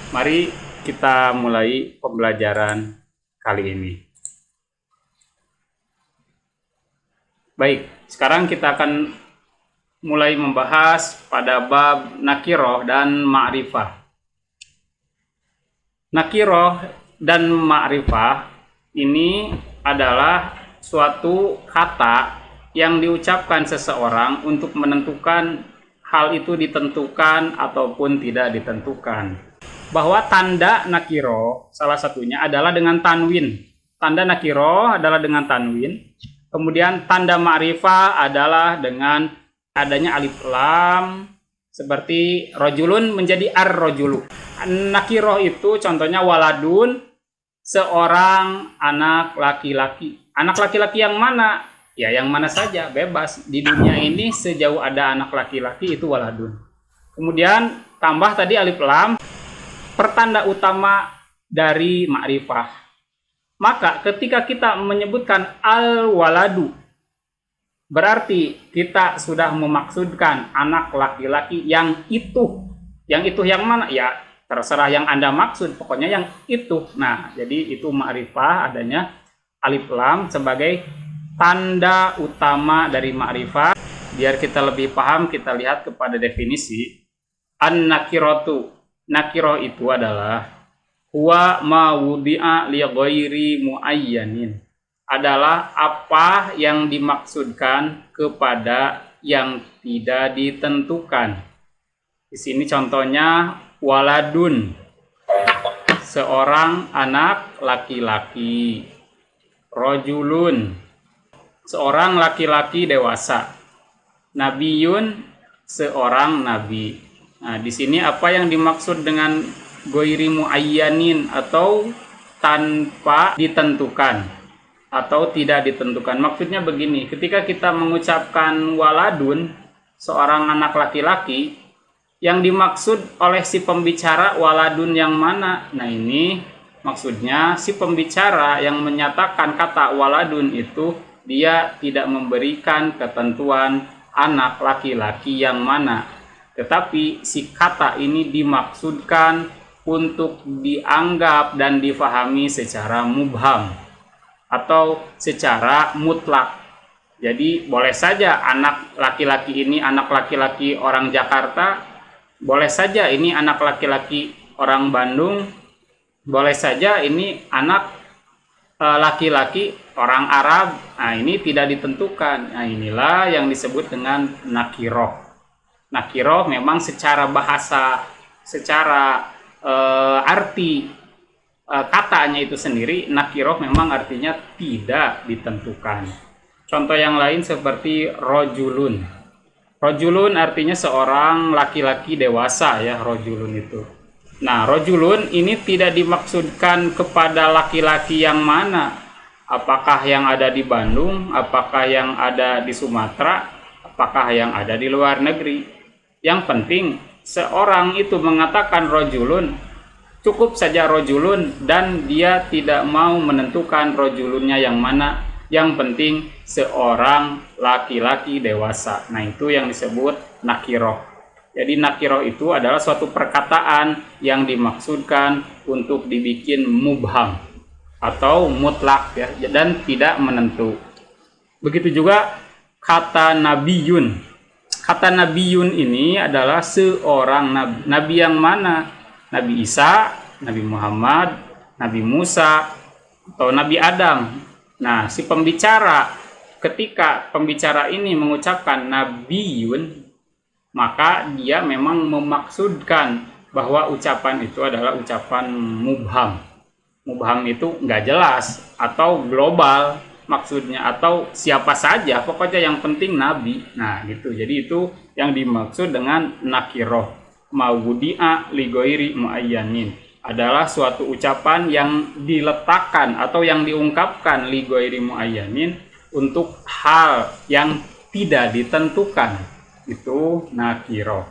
Mari kita mulai pembelajaran kali ini. Baik, sekarang kita akan mulai membahas pada bab nakiroh dan ma'rifah. Nakiroh dan ma'rifah ini adalah suatu kata yang diucapkan seseorang untuk menentukan hal itu ditentukan ataupun tidak ditentukan. Bahwa tanda nakiro salah satunya adalah dengan tanwin. Tanda nakiro adalah dengan tanwin. Kemudian tanda ma'rifah adalah dengan adanya alif lam, seperti rojulun menjadi ar-rojulu. Nakiro itu contohnya waladun, seorang anak laki-laki. Anak laki-laki yang mana? Ya yang mana saja, bebas. Di dunia ini sejauh ada anak laki-laki itu waladun. Kemudian tambah tadi alif lam, pertanda utama dari ma'rifah. Maka ketika kita menyebutkan al-waladu, berarti kita sudah memaksudkan anak laki-laki yang itu. Yang itu yang mana? Ya terserah yang Anda maksud, pokoknya yang itu. Nah, jadi itu ma'rifah, adanya alif lam sebagai tanda utama dari ma'rifah. Biar kita lebih paham, kita lihat kepada definisi. An-nakiratu. Nakiroh itu adalah huwa ma wudi'a li ghairi muayyanin. Adalah apa yang dimaksudkan kepada yang tidak ditentukan. Di sini contohnya waladun, seorang anak laki-laki. Rojulun, seorang laki-laki dewasa. Nabiyun, seorang nabi. Nah, di sini apa yang dimaksud dengan ghairi muayyanin atau tanpa ditentukan atau tidak ditentukan. Maksudnya begini, ketika kita mengucapkan waladun, seorang anak laki-laki, yang dimaksud oleh si pembicara waladun yang mana? Nah, ini maksudnya si pembicara yang menyatakan kata waladun itu dia tidak memberikan ketentuan anak laki-laki yang mana. Tetapi si kata ini dimaksudkan untuk dianggap dan difahami secara mubham atau secara mutlak. Jadi boleh saja anak laki-laki ini anak laki-laki orang Jakarta, boleh saja ini anak laki-laki orang Bandung, boleh saja ini anak laki-laki orang Arab. Nah, ini tidak ditentukan. Nah, inilah yang disebut dengan nakiroh. Nakiroh memang secara bahasa, secara arti katanya itu sendiri, nakiroh memang artinya tidak ditentukan. Contoh yang lain seperti rojulun. Rojulun artinya seorang laki-laki dewasa ya, rojulun itu. Nah, rojulun ini tidak dimaksudkan kepada laki-laki yang mana. Apakah yang ada di Bandung, apakah yang ada di Sumatera, apakah yang ada di luar negeri. Yang penting seorang itu mengatakan rojulun, cukup saja rojulun, dan dia tidak mau menentukan rojulunnya yang mana. Yang penting seorang laki-laki dewasa. Nah, itu yang disebut nakiroh. Jadi nakiroh itu adalah suatu perkataan yang dimaksudkan untuk dibikin mubham atau mutlak ya, dan tidak menentu. Begitu juga kata nabiyun. Kata nabiyun ini adalah seorang nabi. Nabi yang mana? Nabi Isa, Nabi Muhammad, Nabi Musa, atau Nabi Adam. Nah, si pembicara, ketika pembicara ini mengucapkan nabiyun, maka dia memang memaksudkan bahwa ucapan itu adalah ucapan mubham. Mubham itu nggak jelas atau global maksudnya, atau siapa saja, pokoknya yang penting nabi. Nah, gitu. Jadi itu yang dimaksud dengan nakiroh. Mawudi'a li ghairi muayyanin adalah suatu ucapan yang diletakkan atau yang diungkapkan li ghairi muayyanin untuk hal yang tidak ditentukan. Itu nakiroh.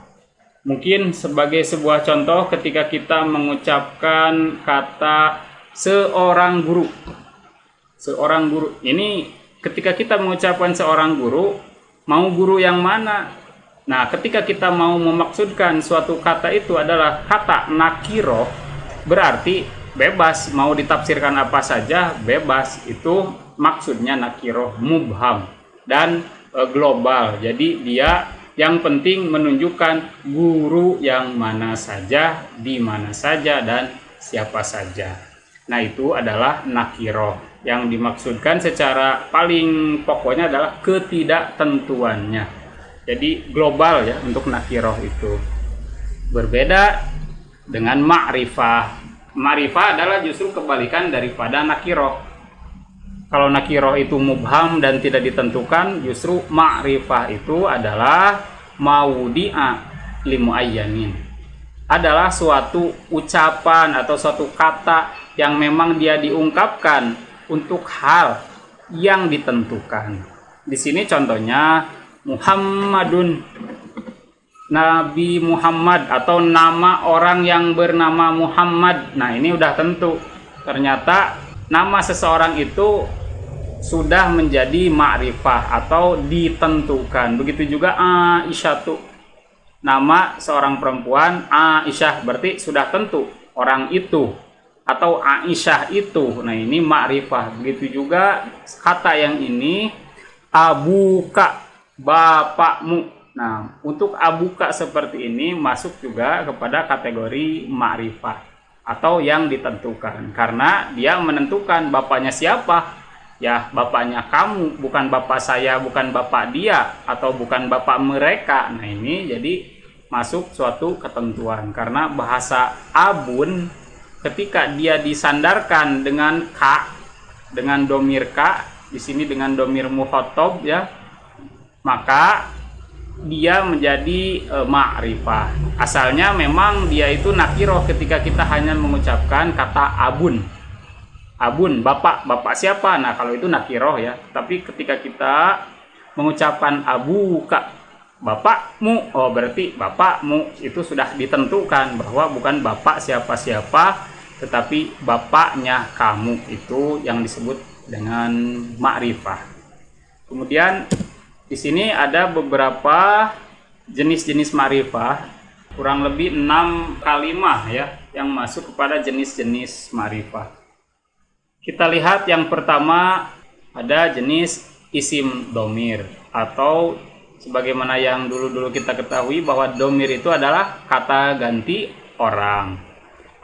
Mungkin sebagai sebuah contoh ketika kita mengucapkan kata seorang guru. Seorang guru ini ketika kita mengucapkan seorang guru, mau guru yang mana? Nah, ketika kita mau memaksudkan suatu kata itu adalah kata nakiroh, berarti bebas, mau ditafsirkan apa saja bebas. Itu maksudnya nakiroh mubham dan global. Jadi dia yang penting menunjukkan guru yang mana saja, di mana saja, dan siapa saja. Nah, itu adalah nakiroh. Yang dimaksudkan secara paling pokoknya adalah ketidaktentuannya. Jadi global ya untuk nakiroh itu. Berbeda dengan ma'rifah. Ma'rifah adalah justru kebalikan daripada nakiroh. Kalau nakiroh itu mubham dan tidak ditentukan, justru ma'rifah itu adalah maudi'a limuayyanin. Adalah suatu ucapan atau suatu kata yang memang dia diungkapkan untuk hal yang ditentukan. Di sini contohnya Muhammadun, Nabi Muhammad, atau nama orang yang bernama Muhammad. Nah, ini udah tentu. Ternyata nama seseorang itu sudah menjadi ma'rifah atau ditentukan. Begitu juga Aisyah tuh. Nama seorang perempuan Aisyah, berarti sudah tentu orang itu atau Aisyah itu. Nah, ini ma'rifah. Begitu juga kata yang ini abuka, bapakmu. Nah, untuk abuka seperti ini masuk juga kepada kategori ma'rifah atau yang ditentukan, karena dia menentukan bapaknya siapa. Ya, bapaknya kamu, bukan bapak saya, bukan bapak dia, atau bukan bapak mereka. Nah, ini jadi masuk suatu ketentuan, karena bahasa abun ketika dia disandarkan dengan ka, dengan domir ka, di sini dengan domir mukhatab ya, maka dia menjadi ma'rifah. Asalnya memang dia itu nakiroh ketika kita hanya mengucapkan kata abun. Abun, bapak siapa? Nah, kalau itu nakiroh ya. Tapi ketika kita mengucapkan abuka, bapakmu, oh berarti bapakmu itu sudah ditentukan bahwa bukan bapak siapa-siapa, tetapi bapaknya kamu, itu yang disebut dengan ma'rifah. Kemudian di sini ada beberapa jenis-jenis ma'rifah, kurang lebih 6 kalimah ya yang masuk kepada jenis-jenis ma'rifah. Kita lihat yang pertama, ada jenis isim domir, atau sebagaimana yang dulu-dulu kita ketahui bahwa domir itu adalah kata ganti orang,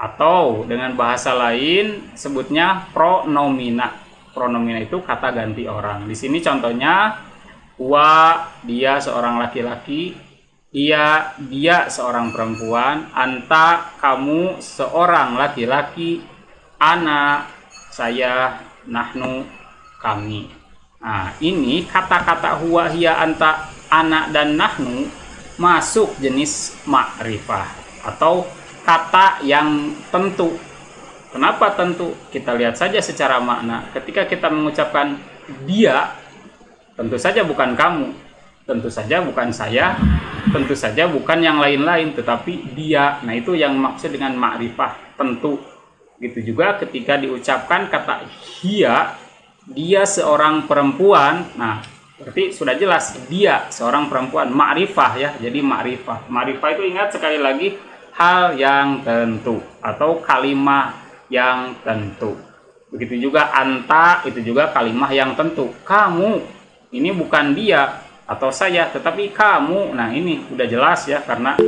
atau dengan bahasa lain sebutnya pronomina. Pronomina itu kata ganti orang. Di sini contohnya wa, dia seorang laki-laki, ia, dia seorang perempuan, anta, kamu seorang laki-laki, ana, saya, nahnu, kami. Nah, ini kata-kata huwa, hiya, anta, ana, dan nahnu masuk jenis ma'rifah atau kata yang tentu. Kenapa tentu? Kita lihat saja secara makna. Ketika kita mengucapkan dia, tentu saja bukan kamu, tentu saja bukan saya, tentu saja bukan yang lain-lain, tetapi dia. Nah, itu yang maksud dengan ma'rifah, tentu. Gitu juga ketika diucapkan kata hiya, dia seorang perempuan. Nah, berarti sudah jelas dia seorang perempuan, ma'rifah ya. Jadi ma'rifah. Ma'rifah itu ingat sekali lagi hal yang tentu atau kalimah yang tentu. Begitu juga anta, itu juga kalimah yang tentu. Kamu, ini bukan dia atau saya, tetapi kamu. Nah, ini udah jelas ya, karena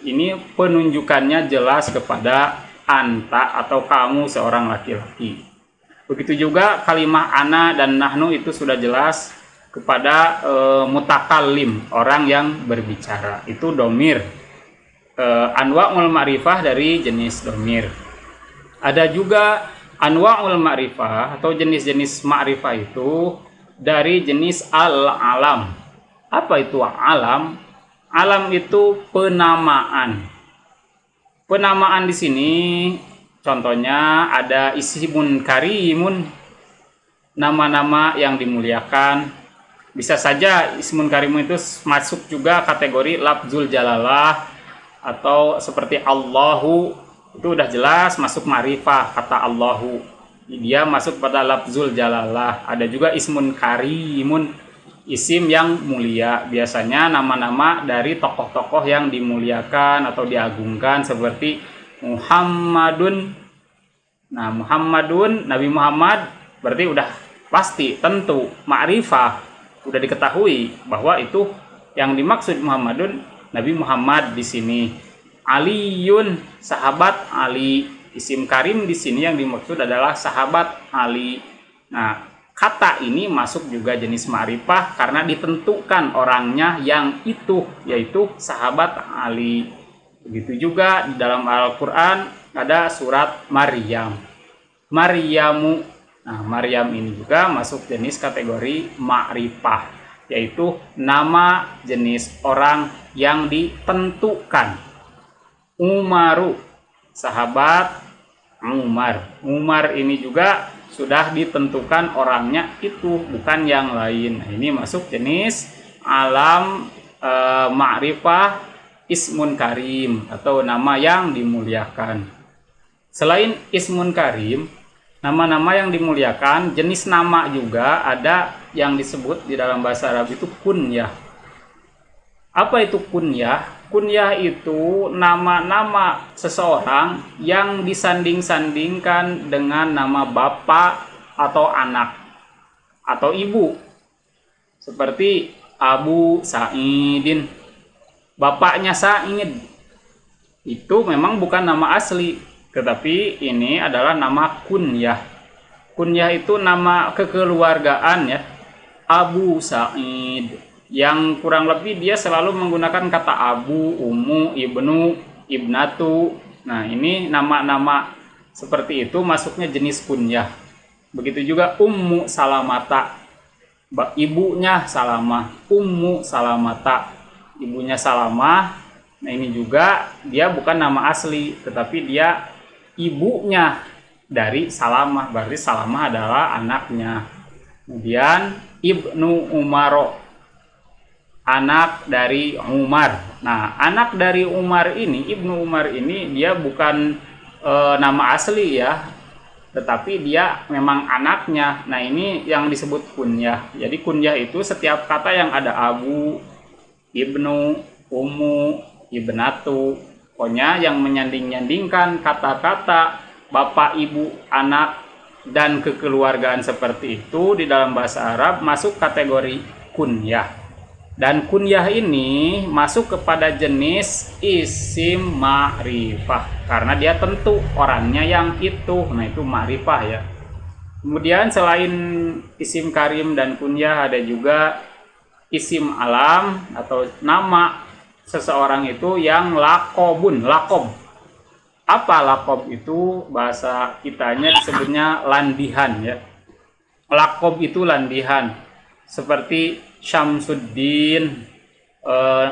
ini penunjukannya jelas kepada anta atau kamu seorang laki-laki. Begitu juga kalimah ana dan nahnu itu sudah jelas kepada mutakallim, orang yang berbicara. Itu domir. Anwa'ul ma'rifah dari jenis domir. Ada juga anwa'ul ma'rifah atau jenis-jenis ma'rifah itu dari jenis al-alam. Apa itu alam? Alam itu penamaan. Penamaan di sini contohnya ada ismun karimun, nama-nama yang dimuliakan. Bisa saja ismun karimun itu masuk juga kategori lafzul jalalah, atau seperti Allahu, itu udah jelas masuk ma'rifah kata Allahu. Dia masuk pada lafzul jalalah. Ada juga ismun karimun, isim yang mulia, biasanya nama-nama dari tokoh-tokoh yang dimuliakan atau diagungkan, seperti Muhammadun Nah, Muhammadun, Nabi Muhammad berarti udah pasti, tentu, ma'rifah, udah diketahui bahwa itu yang dimaksud Muhammadun Nabi Muhammad di sini. Aliyun, sahabat Ali. Isim karim di sini yang dimaksud adalah sahabat Ali. Nah, kata ini masuk juga jenis ma'rifah karena ditentukan orangnya yang itu, yaitu sahabat Ali. Begitu juga di dalam Al-Quran ada surat Maryam. Maryamu. Nah, Maryam ini juga masuk jenis kategori ma'rifah, yaitu nama jenis orang yang ditentukan. Umaru, sahabat Umar. Umar ini juga sudah ditentukan orangnya itu, bukan yang lain. Nah, ini masuk jenis alam ma'rifah ismun karim atau nama yang dimuliakan. Selain ismun karim, nama-nama yang dimuliakan, jenis nama juga ada yang disebut di dalam bahasa Arab itu kunyah. Apa itu kunyah? Kunyah itu nama-nama seseorang yang disanding-sandingkan dengan nama bapak atau anak atau ibu. Seperti Abu Sa'idin, bapaknya Sa'id. Itu memang bukan nama asli, tetapi ini adalah nama kunyah. Kunyah itu nama kekeluargaan ya. Abu Sa'id, yang kurang lebih dia selalu menggunakan kata abu, ummu, ibnu, ibnatu. Nah, ini nama-nama seperti itu masuknya jenis kunyah. Begitu juga Ummu Salamata, ibunya Salamah. Ummu Salamata, ibunya Salamah. Nah, ini juga dia bukan nama asli, tetapi dia ibunya dari Salamah, berarti Salamah adalah anaknya. Kemudian Ibnu Umaro, anak dari Umar. Nah, anak dari Umar ini, Ibnu Umar ini dia bukan nama asli ya, tetapi dia memang anaknya. Nah, ini yang disebut kunyah. Jadi kunyah itu setiap kata yang ada abu, ibnu, ummu, ibnatu, pokoknya yang menyanding-nyandingkan kata-kata bapak, ibu, anak, dan kekeluargaan seperti itu di dalam bahasa Arab masuk kategori kunyah. Dan kunyah ini masuk kepada jenis isim ma'rifah karena dia tentu orangnya yang itu. Nah, itu ma'rifah ya. Kemudian selain isim karim dan kunyah ada juga isim alam atau nama seseorang itu yang lakobun. Lakob. Apa lakob itu? Bahasa kitanya disebutnya landihan ya. Lakob itu landihan. Seperti Syamsuddin,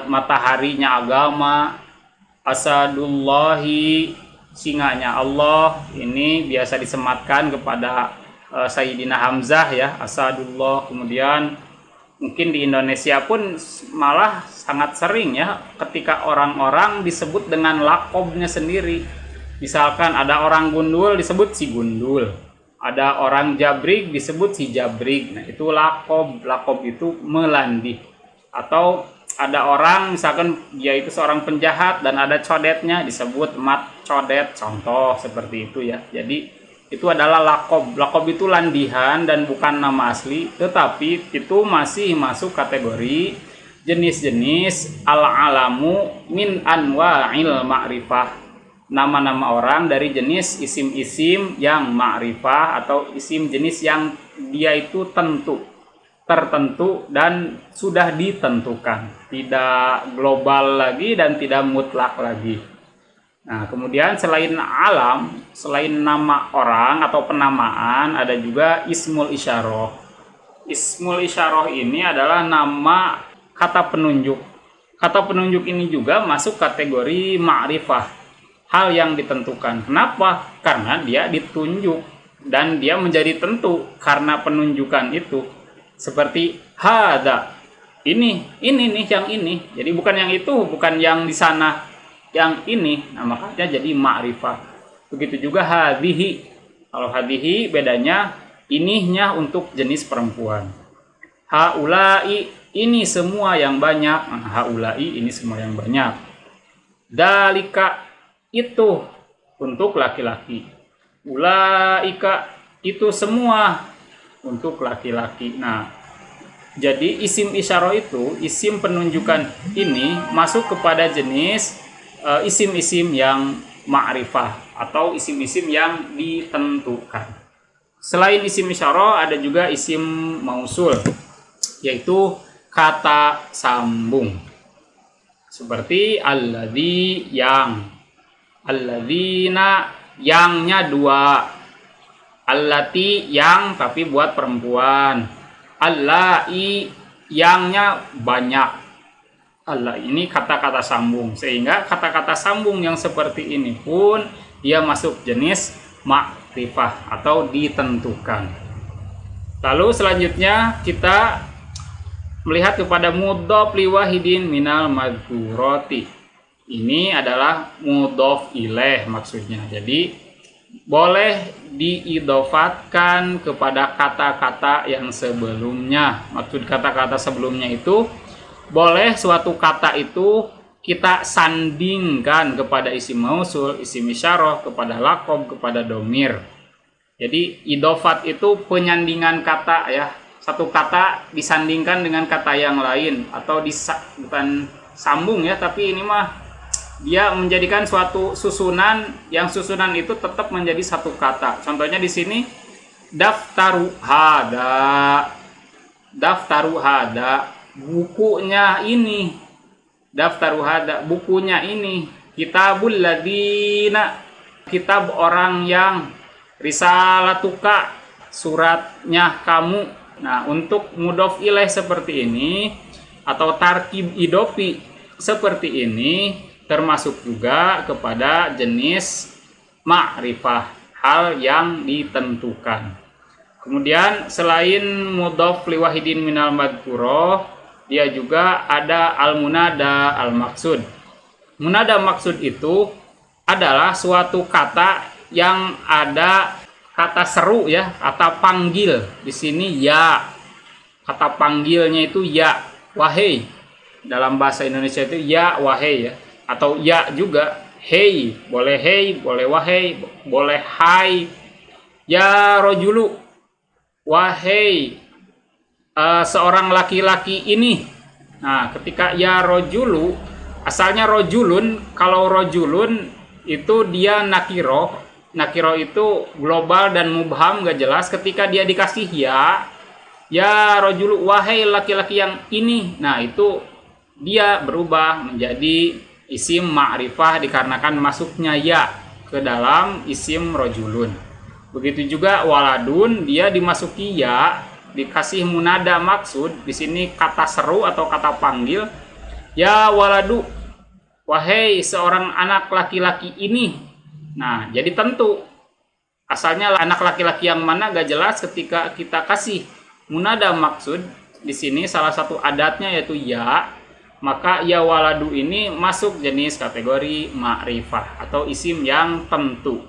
mataharinya agama, Asadullahi, singanya Allah. Ini biasa disematkan kepada Sayyidina Hamzah ya, Asadullah. Kemudian mungkin di Indonesia pun malah sangat sering ya ketika orang-orang disebut dengan lakobnya sendiri. Misalkan ada orang gundul disebut si gundul, ada orang jabrik disebut si jabrik. Nah, itu lakob. Lakob itu melandih. Atau ada orang misalkan dia itu seorang penjahat dan ada codetnya disebut mat codet, contoh seperti itu ya. Jadi itu adalah lakob. Lakob itu landihan dan bukan nama asli, tetapi itu masih masuk kategori jenis-jenis al-alamu min anwa'il ma'rifah, nama-nama orang dari jenis isim-isim yang ma'rifah atau isim jenis yang dia itu tertentu dan sudah ditentukan, tidak global lagi dan tidak mutlak lagi. Nah, kemudian selain alam, selain nama orang atau penamaan, ada juga ismul isyarah. Ismul isyarah ini adalah nama kata penunjuk. Kata penunjuk ini juga masuk kategori ma'rifah, hal yang ditentukan. Kenapa? Karena dia ditunjuk dan dia menjadi tentu karena penunjukan itu. Seperti hada, ini nih yang ini. Jadi bukan yang itu, bukan yang di sana, yang ini. Nah, makanya jadi ma'rifah. Begitu juga hadihi. Kalau hadihi bedanya inihnya untuk jenis perempuan. Haulai, ini semua yang banyak. Nah, haulai ini semua yang banyak. Dalika, itu untuk laki-laki. ulaika itu semua untuk laki-laki. Nah, jadi isim isyarah itu, isim penunjukan ini masuk kepada jenis isim-isim yang ma'rifah atau isim-isim yang ditentukan. Selain isim isyarah ada juga isim mausul, yaitu kata sambung. Seperti alladzi yang, alladzina yangnya dua, allati yang tapi buat perempuan, allai yangnya banyak. Allah ini kata-kata sambung, sehingga kata-kata sambung yang seperti ini pun dia masuk jenis ma'rifah atau ditentukan. Lalu selanjutnya kita melihat kepada mudhof li wahidin minal madhkurati. Ini adalah mudhof ilaih maksudnya. Jadi boleh diidofatkan kepada kata-kata yang sebelumnya. Maksud kata-kata sebelumnya itu boleh suatu kata itu kita sandingkan kepada isim mausul, isim isyarah, kepada laqab, kepada domir. Jadi idofat itu penyandingan kata ya. Satu kata disandingkan dengan kata yang lain atau bukan sambung ya, tapi ini mah dia menjadikan suatu susunan yang susunan itu tetap menjadi satu kata. Contohnya di sini daftaru hada bukunya ini, daftaru hada bukunya ini, kitabul ladina kitab orang yang, risalatuka suratnya kamu. Nah, untuk mudhof ilaih seperti ini atau tarkib idofi seperti ini termasuk juga kepada jenis ma'rifah, hal yang ditentukan. Kemudian selain mudhof li wahidin minal madhkurah, dia juga ada al-munada al-maksud. Munada maksud itu adalah suatu kata yang ada kata seru ya, kata panggil. Di sini ya. Kata panggilnya itu ya, wahai. Dalam bahasa Indonesia itu ya, wahai ya. Atau ya juga hey, boleh wahai, boleh hai. Ya rojulu, wahai seorang laki-laki ini. Nah, ketika ya rojulu, asalnya rojulun. Kalau rojulun itu dia nakiro. Nakiro itu global dan mubham, gak jelas. Ketika dia dikasih ya rojulu, wahai laki-laki yang ini. Nah, itu dia berubah menjadi isim ma'rifah dikarenakan masuknya ya ke dalam isim rojulun. Begitu juga waladun, dia dimasuki ya, dikasih munada maksud. Di sini kata seru atau kata panggil. Ya waladu, wahai seorang anak laki-laki ini. Nah, jadi tentu asalnya anak laki-laki yang mana gak jelas. Ketika kita kasih munada maksud, di sini salah satu adatnya yaitu ya, maka ya waladu ini masuk jenis kategori ma'rifah atau isim yang tentu.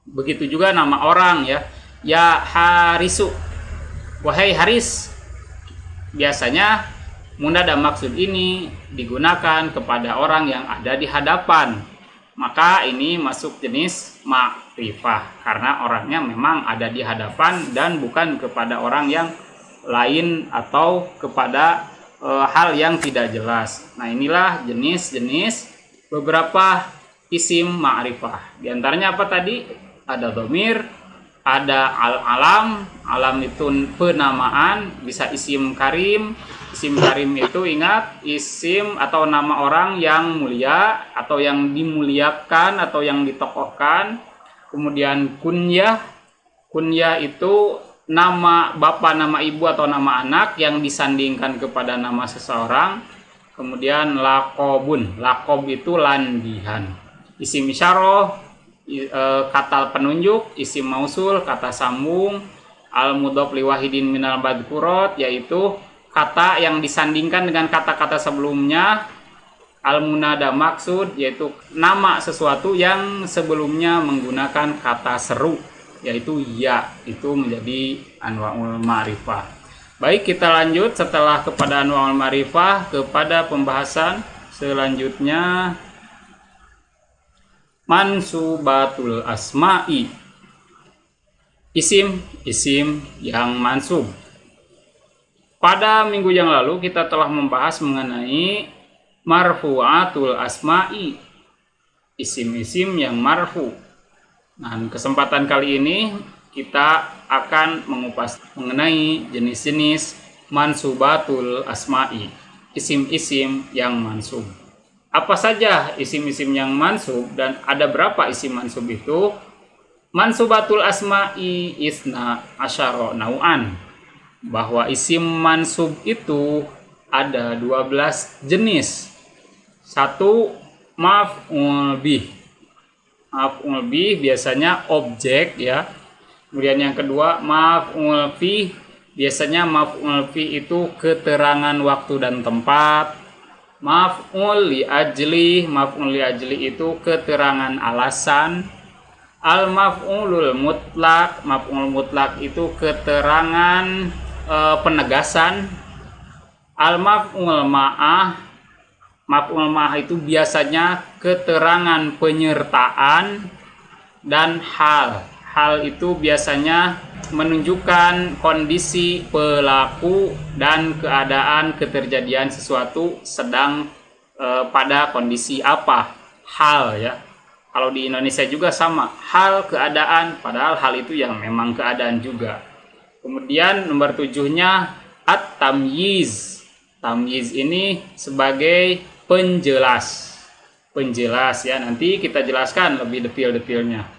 Begitu juga nama orang ya. Ya harisu, wahai Haris. Biasanya munada maksud ini digunakan kepada orang yang ada di hadapan. Maka ini masuk jenis ma'rifah karena orangnya memang ada di hadapan dan bukan kepada orang yang lain atau kepada hal yang tidak jelas. Nah, inilah jenis-jenis beberapa isim ma'rifah. Di antaranya apa tadi? Ada dhamir, ada al-alam. Alam itu penamaan, bisa isim karim. Isim karim itu ingat isim atau nama orang yang mulia atau yang dimuliakan atau yang ditokohkan. Kemudian kunyah. Kunyah itu nama bapak, nama ibu atau nama anak yang disandingkan kepada nama seseorang. Kemudian laqabun, laqab itu landihan. Isim isyarah, kata penunjuk, isim mausul, kata sambung, al mudhof li wahidin minal madhkurat, yaitu kata yang disandingkan dengan kata-kata sebelumnya. Al munada maksud, yaitu nama sesuatu yang sebelumnya menggunakan kata seru, yaitu ya. Itu menjadi anwa'ul ma'rifah. Baik, kita lanjut setelah kepada anwa'ul ma'rifah kepada pembahasan selanjutnya, mansubatul asma'i. isim yang mansub. Pada minggu yang lalu kita telah membahas mengenai marfu'atul asma'i, isim-isim yang marfu. Nah, kesempatan kali ini kita akan mengupas mengenai jenis-jenis mansubatul asma'i, isim-isim yang mansub. Apa saja isim-isim yang mansub dan ada berapa isim mansub itu? Mansubatul asma'i isna asyara nau'an. Bahwa isim mansub itu ada 12 jenis. Satu, maf'ul bih. Maf'ul bih biasanya objek ya. Kemudian yang kedua, maf'ul fi. Biasanya maf'ul fi itu keterangan waktu dan tempat. Maf'ul li ajli itu keterangan alasan. Al maf'ulul mutlak, maf'ul mutlak itu keterangan penegasan. Al maf'ul ma'ah, maf'ul ma'ah itu biasanya keterangan penyertaan. Dan hal itu biasanya menunjukkan kondisi pelaku dan keadaan keterjadian sesuatu sedang pada kondisi apa, hal ya. Kalau di Indonesia juga sama, hal, keadaan, padahal hal itu yang memang keadaan juga. Kemudian nomor 7-nya at-tamyiz. Tamyiz ini sebagai penjelas. Penjelas ya, nanti kita jelaskan lebih detail-detailnya.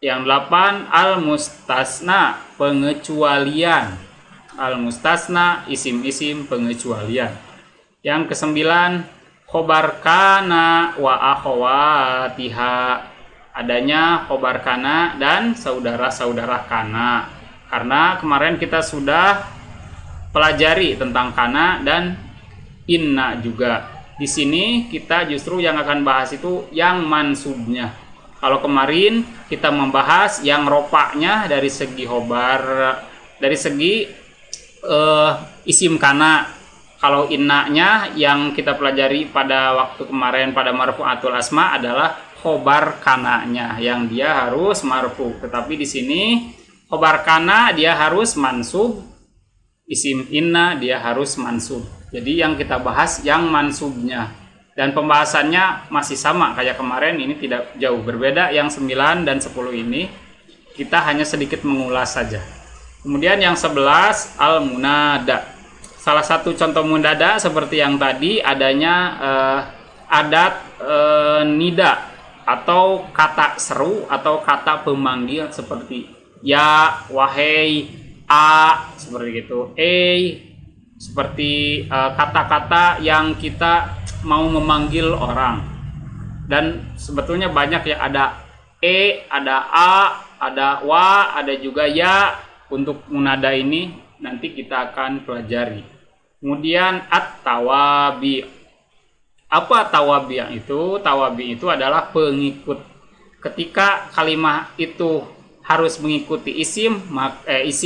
Yang 8, al-mustasna, pengecualian. Al-mustasna, isim-isim pengecualian. Yang ke-9, khobar kana wa akhwatiha, adanya khobar kana dan saudara-saudara kana. Karena kemarin kita sudah pelajari tentang kana dan inna juga. Di sini kita justru yang akan bahas itu yang mansubnya. Kalau kemarin kita membahas yang ropaknya dari segi khobar, dari segi isim kana. Kalau innanya yang kita pelajari pada waktu kemarin pada marfu'atul asma adalah khobar kananya yang dia harus marfu. Tetapi di sini khobar kana dia harus mansub, isim inna dia harus mansub. Jadi yang kita bahas yang mansubnya. Dan pembahasannya masih sama kayak kemarin, ini tidak jauh berbeda. Yang 9 dan 10 ini kita hanya sedikit mengulas saja. Kemudian yang 11 al-munada. Salah satu contoh munada seperti yang tadi adanya adat nida atau kata seru atau kata pemanggil seperti ya, wahai, a, seperti itu. Seperti kata-kata yang kita mau memanggil orang. Dan sebetulnya banyak ya, ada ada a, ada wa, ada juga ya. Untuk munada ini nanti kita akan pelajari. Kemudian at-tawabi. Apa tawabi itu? Tawabi itu adalah pengikut. Ketika kalimat itu harus mengikuti isim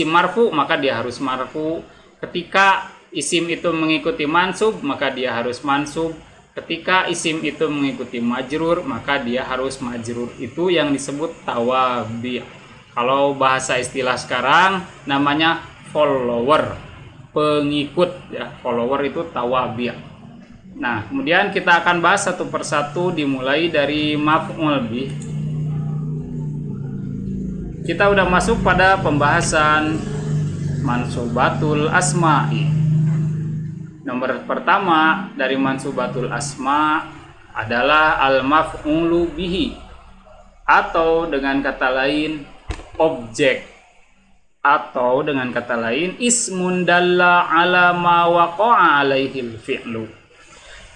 marfu, maka dia harus marfu. Ketika isim itu mengikuti mansub, maka dia harus mansub. Ketika isim itu mengikuti majrur, maka dia harus majrur. Itu yang disebut tawabi. Kalau bahasa istilah sekarang namanya follower, pengikut ya. Follower itu tawabi. Nah, kemudian kita akan bahas satu persatu dimulai dari maf'ul bih. Kita udah masuk pada pembahasan mansubatul asma'i. Nomor pertama dari mansubatul asma adalah al-maf'ulu bihi, atau dengan kata lain objek, atau dengan kata lain ismun dalla ala ma waqa'a alaihil fi'lu,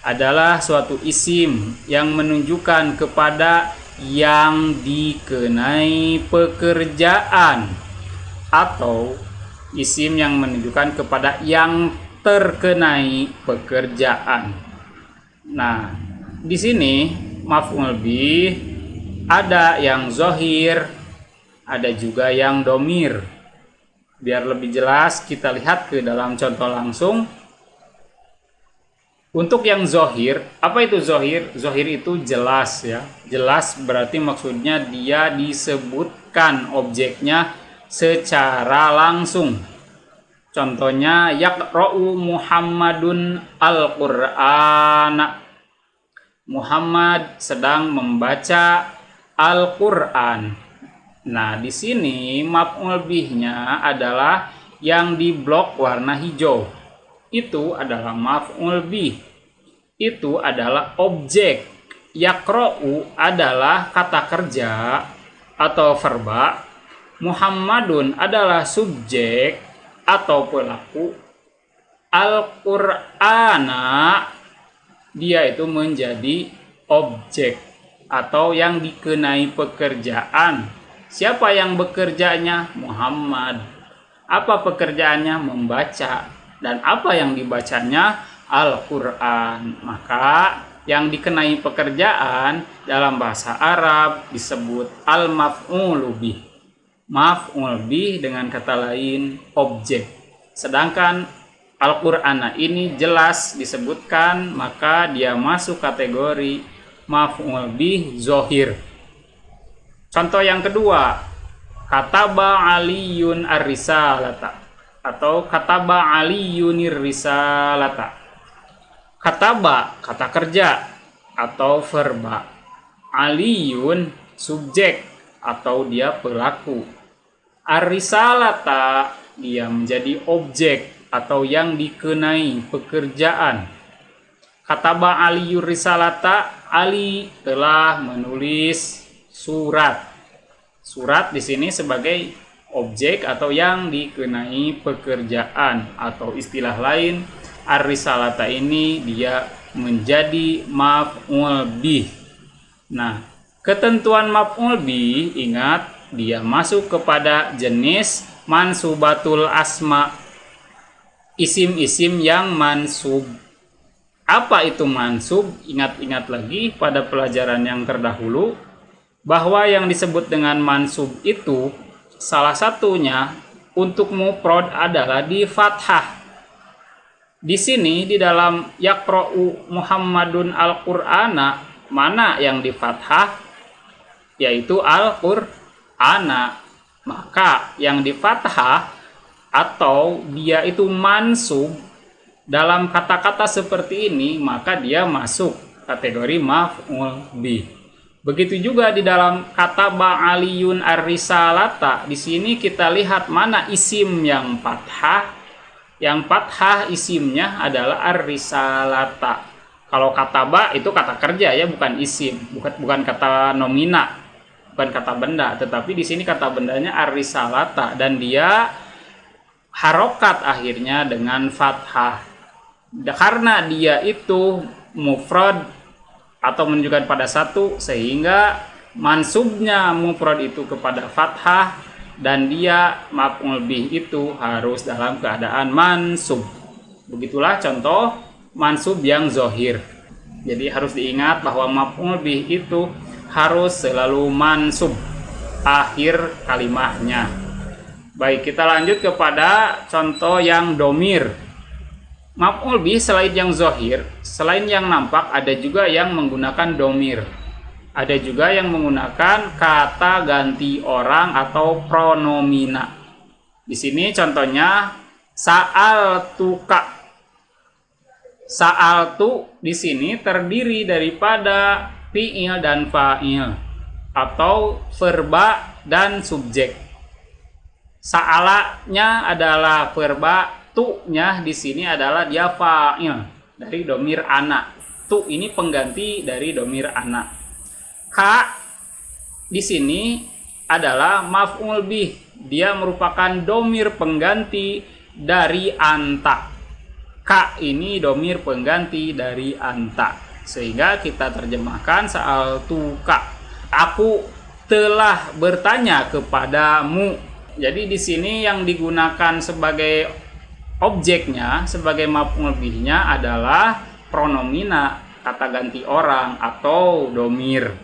adalah suatu isim yang menunjukkan kepada yang dikenai pekerjaan, atau isim yang menunjukkan kepada yang terkenai pekerjaan. Nah, di sini maf'ul bih ada yang zohir, ada juga yang domir. Biar lebih jelas kita lihat ke dalam contoh langsung. Untuk yang zohir, apa itu zohir? Zohir itu jelas ya. Jelas berarti maksudnya dia disebutkan objeknya secara langsung. Contohnya yaqra'u Muhammadun al-Qur'ana. Muhammad sedang membaca Al-Qur'an. Nah, di sini maf'ul bihnya adalah yang di blok warna hijau. Itu adalah maf'ul bih. Itu adalah objek. Yaqra'u adalah kata kerja atau verba. Muhammadun adalah subjek atau pelaku. Al-Qur'ana dia itu menjadi objek atau yang dikenai pekerjaan. Siapa yang bekerjanya? Muhammad. Apa pekerjaannya? Membaca. Dan apa yang dibacanya? Al-Qur'an. Maka yang dikenai pekerjaan dalam bahasa Arab disebut al-maf'ulu bih. Maf'ul bih dengan kata lain objek. Sedangkan Al-Qur'ana ini jelas disebutkan, maka dia masuk kategori maf'ul bih zohir. Contoh yang kedua, kataba aliyun ar-risalata atau kataba aliyunir risalata. Kataba kata kerja atau verba. Aliyun subjek atau dia pelaku. Ar-risalata dia menjadi objek atau yang dikenai pekerjaan. Kataba aliyur risalata, Ali telah menulis surat. Surat di sini sebagai objek atau yang dikenai pekerjaan, atau istilah lain ar-risalata ini dia menjadi maf'ul bih. Nah, ketentuan maf'ul bih, ingat dia masuk kepada jenis mansubatul asma, isim-isim yang mansub. Apa itu mansub? Ingat-ingat lagi pada pelajaran yang terdahulu bahwa yang disebut dengan mansub itu salah satunya untuk mufrad adalah di fathah. Di sini di dalam yaqra'u Muhammadun al-Qur'ana, mana yang di fathah? Yaitu al-Qur'ana. Maka yang di fathah atau dia itu mansub dalam kata-kata seperti ini, maka dia masuk kategori maf'ul bih. Begitu juga di dalam kata ba'aliyun ar-risalata. Di sini kita lihat mana isim yang fathah. Yang fathah isimnya adalah ar-risalata. Kalau kata ba itu kata kerja ya, bukan isim, bukan kata nomina, bukan kata benda, tetapi di sini kata bendanya ar-risalata dan dia harokat akhirnya dengan fathah. Karena dia itu mufrad atau menunjukkan pada satu, sehingga mansubnya mufrad itu kepada fathah dan dia maf'ul bih itu harus dalam keadaan mansub. Begitulah contoh mansub yang zohir. Jadi harus diingat bahwa maf'ul bih itu harus selalu mansub akhir kalimahnya. Baik, kita lanjut kepada contoh yang domir. Maf'ul bih selain yang zohir, selain yang nampak, ada juga yang menggunakan domir. Ada juga yang menggunakan kata ganti orang atau pronomina. Di sini contohnya sa'altuka. Sa'altu di sini terdiri daripada fi'il dan fa'il atau verba dan subjek. Sa'alanya adalah verba, tu-nya di sini adalah dia fa'il dari domir ana. Tu ini pengganti dari domir ana. Ka di sini adalah maf'ul bih. Dia merupakan domir pengganti dari anta. Ka ini domir pengganti dari anta. Sehingga kita terjemahkan sa'altuka. Aku telah bertanya kepadamu. Jadi di sini yang digunakan sebagai objeknya, sebagai maf'ul bihnya adalah pronomina, kata ganti orang atau domir.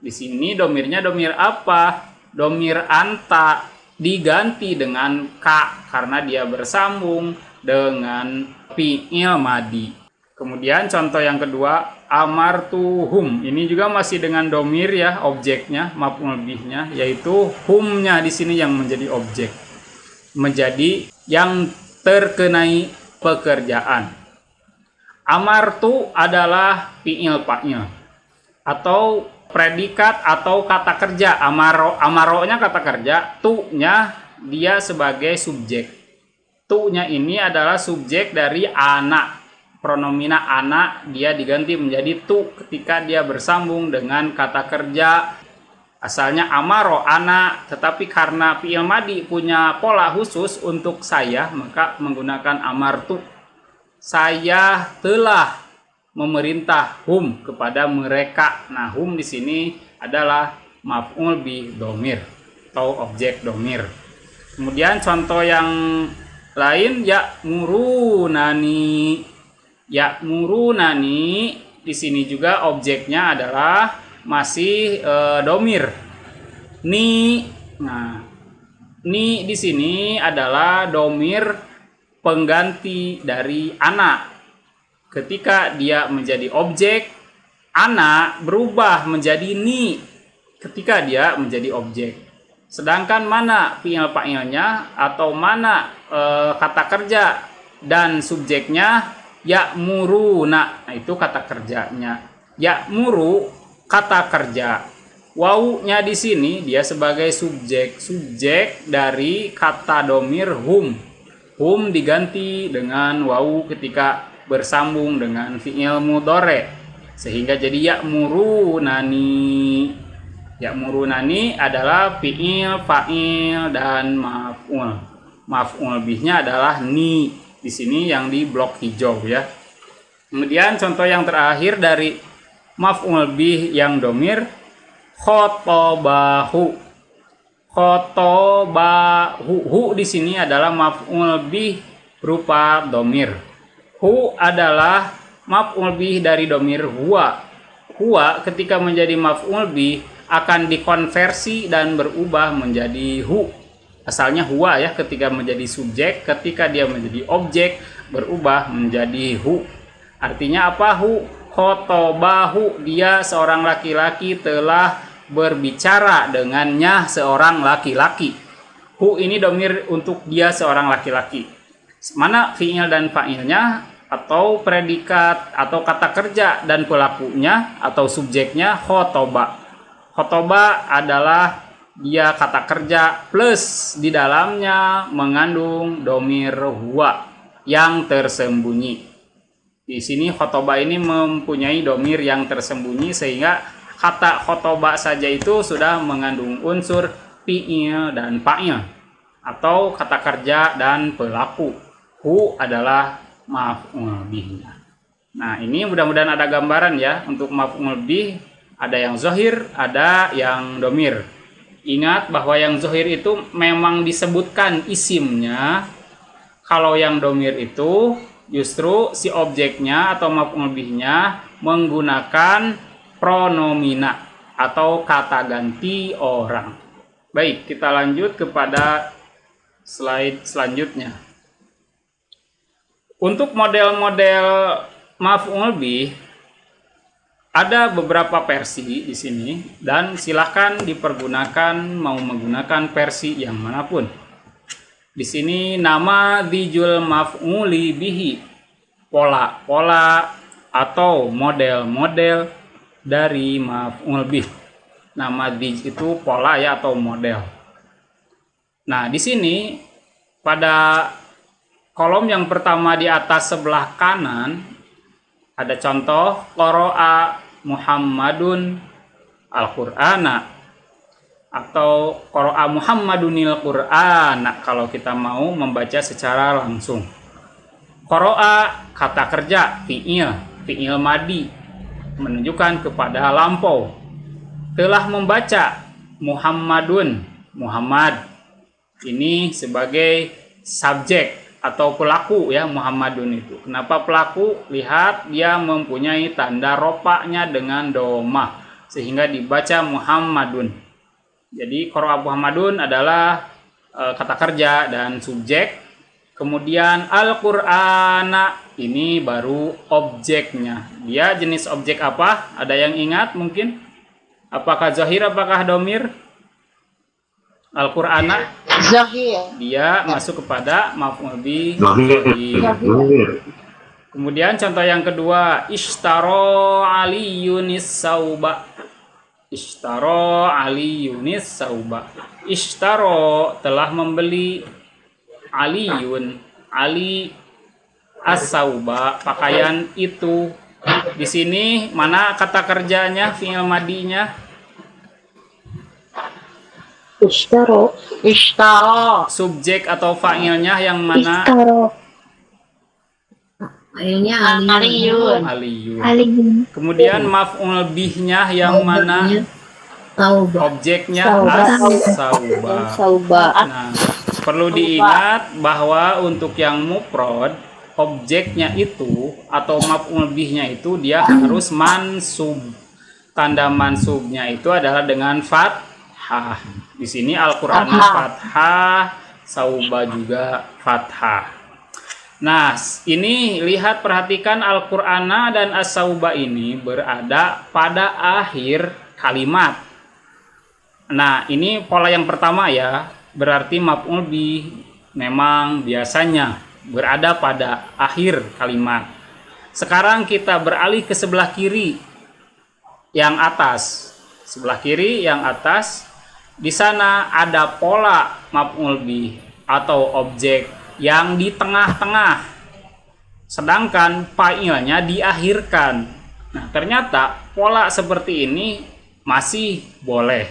Di sini domirnya domir apa? Domir anta diganti dengan ka karena dia bersambung dengan fi'il madi. Kemudian contoh yang kedua, amartuhum. Ini juga masih dengan domir ya, objeknya, maf'ul bihnya, yaitu humnya di sini yang menjadi objek. Menjadi yang terkenai pekerjaan. Amartu adalah fi'il fa'il atau predikat atau kata kerja. Amaro-nya kata kerja, tu-nya dia sebagai subjek. Tu-nya ini adalah subjek dari anak. Pronomina anak dia diganti menjadi tu ketika dia bersambung dengan kata kerja. Asalnya amaro anak, tetapi karena fi'il madi punya pola khusus untuk saya, maka menggunakan amartu. Saya telah memerintah hum kepada mereka. Nah, hum di sini adalah maf'ul bih domir atau objek domir. Kemudian contoh yang lain, ya'murunani. Ya'murunani di sini juga objeknya adalah masih domir. Ni. Nah, ni di sini adalah domir pengganti dari anak. Ketika dia menjadi objek, anak berubah menjadi ni ketika dia menjadi objek. Sedangkan mana fi'il fa'ilnya atau mana kata kerja dan subjeknya, ya'muruna. Nah, itu kata kerjanya. Ya'muru kata kerja. Wawunya di sini dia sebagai subjek dari kata domir hum. Hum diganti dengan wawu ketika bersambung dengan fi'il mudhari, sehingga jadi ya'murunani. Ya'murunani adalah fi'il fa'il dan maf'ul. Maf'ul bihnya adalah ni. Di sini yang di blok hijau ya. Kemudian contoh yang terakhir dari maf'ul bih yang domir, khotobahu. Khotobahu. Hu di sini adalah maf'ul bih berupa domir. Hu adalah maf'ul bih dari domir huwa. Huwa ketika menjadi maf'ul bih akan dikonversi dan berubah menjadi hu. Asalnya huwa ya ketika menjadi subjek, ketika dia menjadi objek berubah menjadi hu. Artinya apa hu? Khotobahu, dia seorang laki-laki telah berbicara dengannya seorang laki-laki. Hu ini domir untuk dia seorang laki-laki. Mana fi'il dan fa'ilnya atau predikat atau kata kerja dan pelakunya atau subjeknya khotoba. Khotoba adalah dia kata kerja plus di dalamnya mengandung domir huwa yang tersembunyi. Di sini khotoba ini mempunyai domir yang tersembunyi sehingga kata khotoba saja itu sudah mengandung unsur fi'il dan fa'il atau kata kerja dan pelaku. Hu adalah maf'ul bihnya. Nah, ini mudah-mudahan ada gambaran ya untuk maf'ul bih, ada yang zohir, ada yang domir. Ingat bahwa yang zohir itu memang disebutkan isimnya. Kalau yang domir itu justru si objeknya atau maf'ul bihnya menggunakan pronomina atau kata ganti orang. Baik, kita lanjut kepada slide selanjutnya. Untuk model-model maf'ul bih ada beberapa versi di sini dan silahkan dipergunakan mau menggunakan versi yang manapun. Di sini nama dzul maf'uli bihi, pola-pola atau model-model dari maf'ul bih. Nama dzul itu pola ya atau model. Nah, di sini pada kolom yang pertama di atas sebelah kanan ada contoh qara'a Muhammadun al-Qur'ana atau qara'a Muhammadunil Qur'ana kalau kita mau membaca secara langsung. Qara'a kata kerja fi'il madi menunjukkan kepada lampau. Telah membaca Muhammadun, Muhammad ini sebagai subjek atau pelaku ya Muhammadun itu. Kenapa pelaku? Lihat dia mempunyai tanda ropaknya dengan domah sehingga dibaca Muhammadun. Jadi qara'a Muhammadun adalah kata kerja dan subjek. Kemudian Al-Qur'ana ini baru objeknya. Dia jenis objek apa? Ada yang ingat mungkin? Apakah zahir, apakah domir? Al-Qur'ana Zahir. dia masuk kepada maf'ul bih Zahir. zahir. Kemudian contoh yang kedua, ishtaro aliyunis sauba. Ishtaro aliyunis sauba. Ishtaro telah membeli aliyun, ali as-sauba, pakaian itu. Di sini mana kata kerjanya, fi'il madinya? Ishtaro. Ishtaro. Subjek atau fa'ilnya yang mana? Ishtaro. Akhirnya Aliyun. Aliyun. Aliyun. Kemudian maf'ul bihnya yang mana? Tauba. Objeknya Sauba. as-sauba. Sauba. Nah, perlu diingat bahwa untuk yang mufrad, objeknya itu atau maf'ul bihnya itu dia harus mansub. Tanda mansubnya itu adalah dengan fathah. Di sini Al-Qur'an fathah, sauba juga fathah. Nah, ini lihat perhatikan Al-Qur'ana dan as-sauba ini berada pada akhir kalimat. Nah, ini pola yang pertama ya. Berarti maf'ul bih memang biasanya berada pada akhir kalimat. Sekarang kita beralih ke sebelah kiri yang atas. Sebelah kiri yang atas, di sana ada pola maf'ul bih atau objek yang di tengah-tengah. Sedangkan fa'ilnya diakhirkan. Nah, ternyata pola seperti ini masih boleh.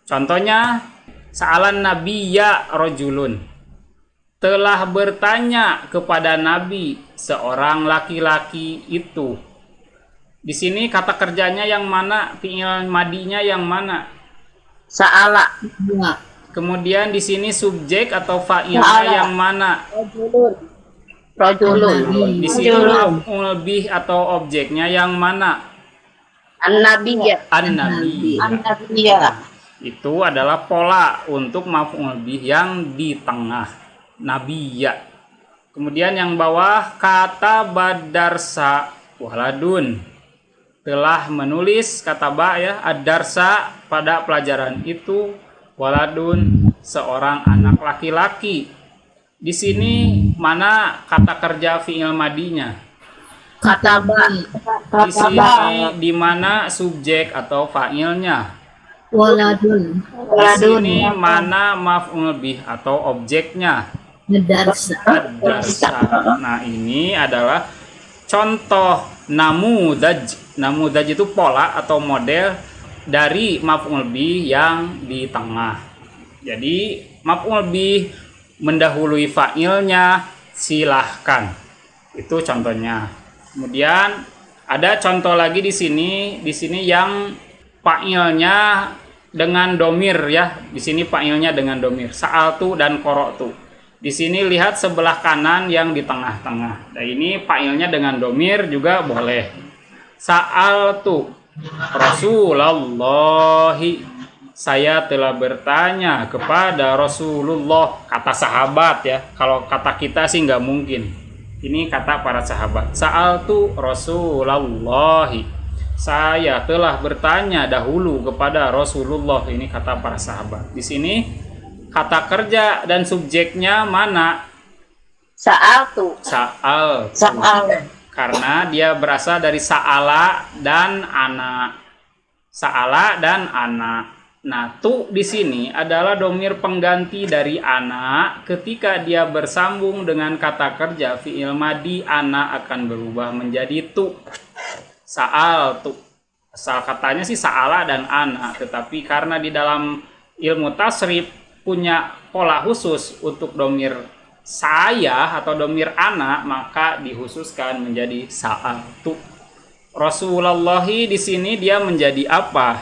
Contohnya, sa'alan nabiyya rajulun. Telah bertanya kepada Nabi seorang laki-laki itu. Di sini kata kerjanya yang mana? Fi'il madinya yang mana? Sa'ala. Dua. Kemudian di sini subjek atau fa'ilnya yang mana? Rajulun. Rajulun. Di sini maf'ul bih atau objeknya yang mana? An-Nabiyya. An-Nabi. An-Nabiyya. Itu adalah pola untuk maf'ul bih yang di tengah. Nabiyya. Kemudian yang bawah kata badarsa waladun. Telah menulis kata ba ya, ad-darsa pada pelajaran itu waladun seorang anak laki-laki. Di sini mana kata kerja fi'il madinya? Kataba. Di sini di mana subjek atau fa'ilnya? Waladun. Di sini mana maf'ul bih atau objeknya? Ngedarsa. Ad-darsa. Nah, ini adalah contoh namudaj. Namudaj itu pola atau model dari maf'ul bih yang di tengah. Jadi maf'ul bih mendahului fa'ilnya, silahkan. Itu contohnya. Kemudian ada contoh lagi di sini. Di sini yang fa'ilnya dengan domir ya. Di sini fa'ilnya dengan domir. Sa'altu dan qara'tu. Di sini lihat sebelah kanan yang di tengah-tengah. Nah, ini fa'ilnya dengan domir juga boleh. Sa'altu Rasulullahi, saya telah bertanya kepada Rasulullah. Kata sahabat ya. Kalau kata kita sih nggak mungkin. Ini kata para sahabat. Sa'altu Rasulullahi, saya telah bertanya dahulu kepada Rasulullah. Ini kata para sahabat. Di sini kata kerja dan subjeknya mana? Sa'altu. Sa'al. Sa'al. Karena dia berasal dari sa'ala dan ana. Sa'ala dan ana. Nah, tu di sini adalah domir pengganti dari ana. Ketika dia bersambung dengan kata kerja fi'il madi, ana akan berubah menjadi tu. Sa'al tu. Asal katanya sih sa'ala dan ana, tetapi karena di dalam ilmu tasrif punya pola khusus untuk domir saya atau domir ana, maka dikhususkan menjadi sa'altu. Rasulullahi di sini dia menjadi apa?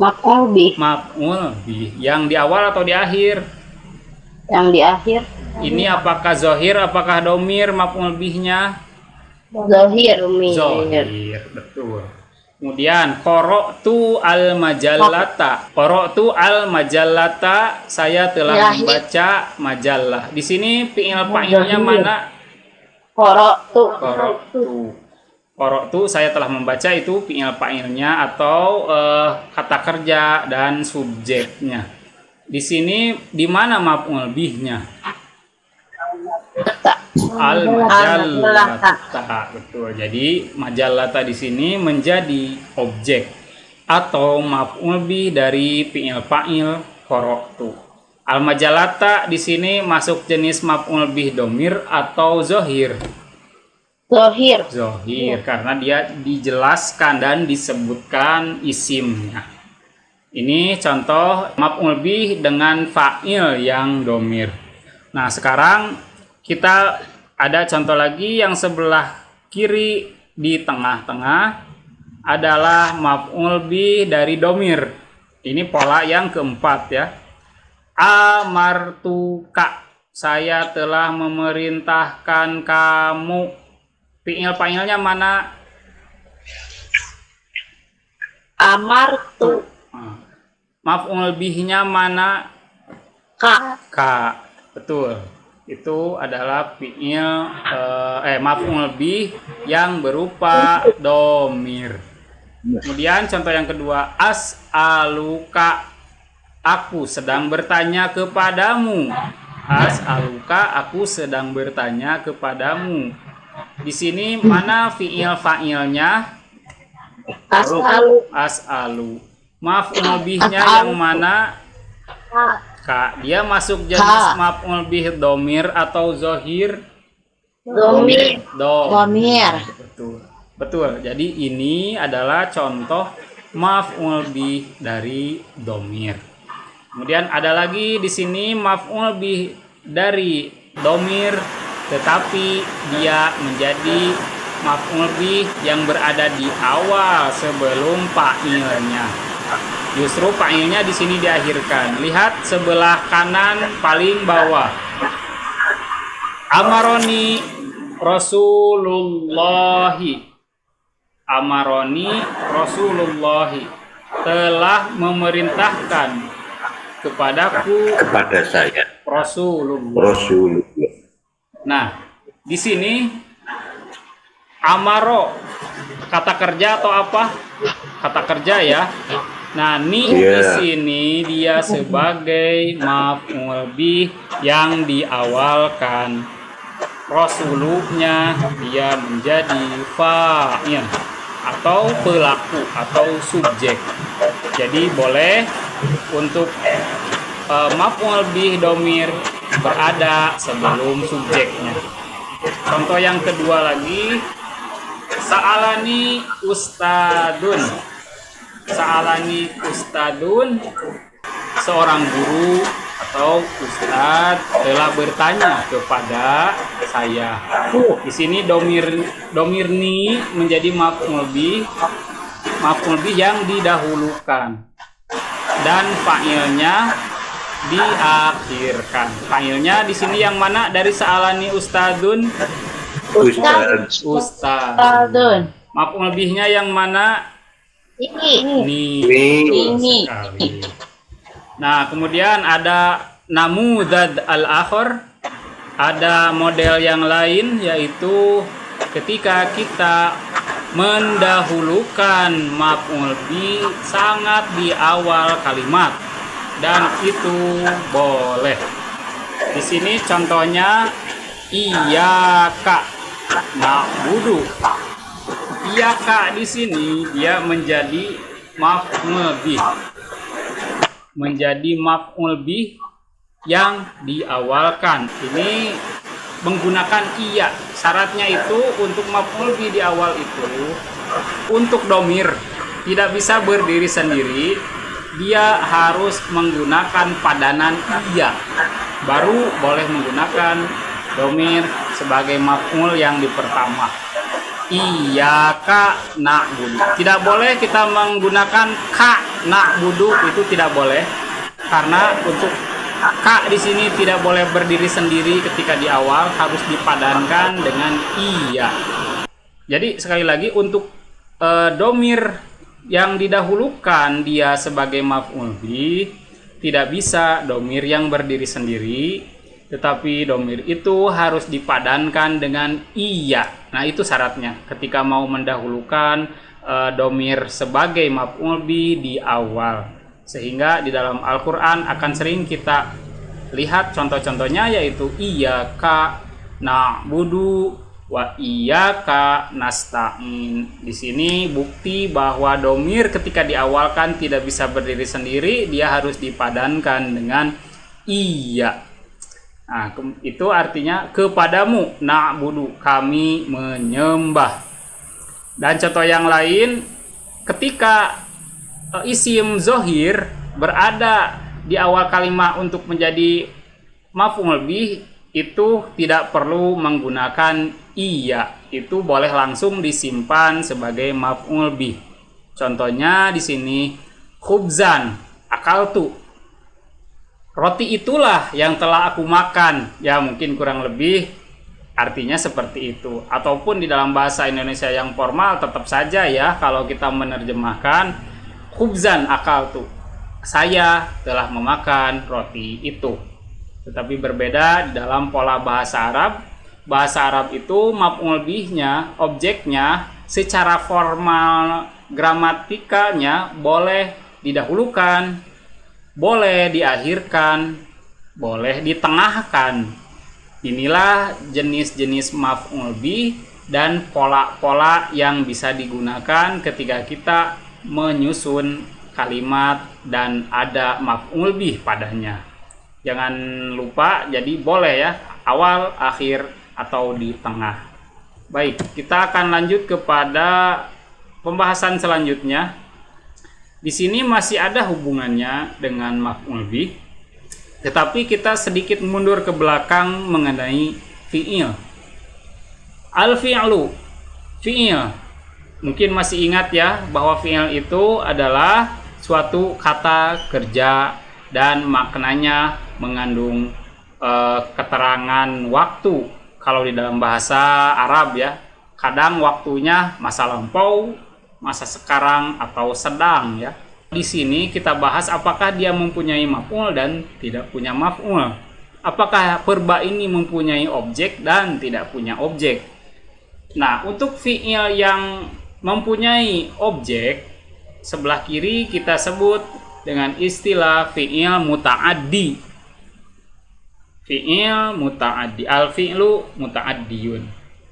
Maf'ul bih. Maf'ul bih. Yang di awal atau di akhir? Yang di akhir. Ini apakah zohir, apakah domir maf'ul bihnya? Zahir. Zohir, betul. Kemudian qara'tu al-majallata. Qara'tu al-majallata, saya telah membaca majalah. Di sini fi'il fa'ilnya mana? Qara'tu. Qara'tu, saya telah membaca, itu fi'il fa'ilnya atau kata kerja dan subjeknya. Di sini di mana maf'ul bihnya? Al-majallata, betul. Jadi majallata di sini menjadi objek atau maf'ul bih dari fi'il fa'il qara'tu. Al-majallata di sini masuk jenis maf'ul bih domir atau zohir. Zohir karena dia dijelaskan dan disebutkan isimnya. Ini contoh maf'ul bih dengan fa'il yang domir. Nah, sekarang kita ada contoh lagi yang sebelah kiri di tengah-tengah adalah maf'ul bih dari domir. Ini pola yang keempat ya. Amartuka, saya telah memerintahkan kamu. Fi'il fa'ilnya mana? Amartu. Maf'ul bihnya mana? Ka. Betul. Itu adalah fi'il maf'ul bih yang berupa domir. Kemudian contoh yang kedua, as'aluka, aku sedang bertanya kepadamu. As'aluka, aku sedang bertanya kepadamu. Di sini mana fi'il fa'ilnya? As'alu. Maf'ul bihnya yang mana? Ka. Dia masuk jenis maf'ul bih domir atau zohir? Domir. Betul. Jadi ini adalah contoh maf'ul bih dari domir. Kemudian ada lagi di sini maf'ul bih dari domir, tetapi dia menjadi maf'ul bih yang berada di awal sebelum fa'ilnya. Justru fa'ilnya di sini diakhirkan. Lihat sebelah kanan paling bawah. Amaroni Rasulullahi. Amaroni Rasulullahi, telah memerintahkan kepadaku, kepada saya Rasulullah. Nah, di sini amaro kata kerja atau apa? Kata kerja ya. Nah, di sini dia sebagai maf'ul bih yang diawalkan. Rasuluhnya dia menjadi fa'il atau pelaku atau subjek. Jadi boleh untuk maf'ul bih domir berada sebelum subjeknya. Contoh yang kedua lagi, sa'alani ustadun. Sa'alani ustadun, seorang guru atau ustadz telah bertanya kepada saya. Di sini domirni menjadi maf'ul bih yang didahulukan dan fa'ilnya diakhirkan. Fa'ilnya di sini yang mana dari sa'alani ustadun? Ustadun. Maf'ul bihnya yang mana? Ini. Nah, kemudian ada namudad al-akhir, ada model yang lain, yaitu ketika kita mendahulukan maf'ul bih sangat di awal kalimat, dan itu boleh. Di sini contohnya iyyaka na'budu. Iyyaka di sini dia menjadi maf'ul bih. Menjadi maf'ul bih yang diawalkan. Ini menggunakan iya. Syaratnya itu untuk maf'ul bih di awal itu untuk domir tidak bisa berdiri sendiri. Dia harus menggunakan padanan iya. Baru boleh menggunakan domir sebagai maf'ul yang di pertama. Iyyaka na'budu. Tidak boleh kita menggunakan ka na'budu, itu tidak boleh. Karena untuk ka di sini tidak boleh berdiri sendiri ketika di awal, harus dipadankan dengan iya. Jadi sekali lagi untuk domir yang didahulukan dia sebagai maf'ul bih, tidak bisa domir yang berdiri sendiri, tetapi domir itu harus dipadankan dengan iya. Nah, itu syaratnya ketika mau mendahulukan domir sebagai maf'ul bih di awal. Sehingga di dalam Al-Quran akan sering kita lihat contoh-contohnya, yaitu iyyaka na'budu wa iyyaka nasta'in. Di sini bukti bahwa domir ketika diawalkan tidak bisa berdiri sendiri, dia harus dipadankan dengan iya. Nah, itu artinya kepadamu na'budu, kami menyembah. Dan contoh yang lain, ketika isim zohir berada di awal kalimat untuk menjadi maf'ul bih, itu tidak perlu menggunakan iya, itu boleh langsung disimpan sebagai maf'ul bih. Contohnya di sini khubzan akaltu, roti itulah yang telah aku makan. Ya, mungkin kurang lebih artinya seperti itu. Ataupun di dalam bahasa Indonesia yang formal tetap saja ya, kalau kita menerjemahkan khubzan akaltu, saya telah memakan roti itu. Tetapi berbeda di dalam pola bahasa Arab. Bahasa Arab itu maf'ul bihnya, objeknya secara formal gramatikanya boleh didahulukan, boleh diakhirkan, boleh ditengahkan. Inilah jenis-jenis maf'ul bih dan pola-pola yang bisa digunakan ketika kita menyusun kalimat dan ada maf'ul bih padanya. Jangan lupa, jadi boleh ya, awal, akhir, atau di tengah. Baik, kita akan lanjut kepada pembahasan selanjutnya. Di sini masih ada hubungannya dengan maf'ul bih, tetapi kita sedikit mundur ke belakang mengenai fi'il. Al-fi'lu, fi'il. Mungkin masih ingat ya bahwa fi'il itu adalah suatu kata kerja dan maknanya mengandung keterangan waktu. Kalau di dalam bahasa Arab ya, kadang waktunya masa lampau, masa sekarang, atau sedang ya. Di sini kita bahas apakah dia mempunyai maf'ul dan tidak punya maf'ul. Apakah verba ini mempunyai objek dan tidak punya objek. Nah, untuk fi'il yang mempunyai objek, sebelah kiri kita sebut dengan istilah fi'il muta'addi. Fi'il muta'addi, al-fi'lu muta'addiyun.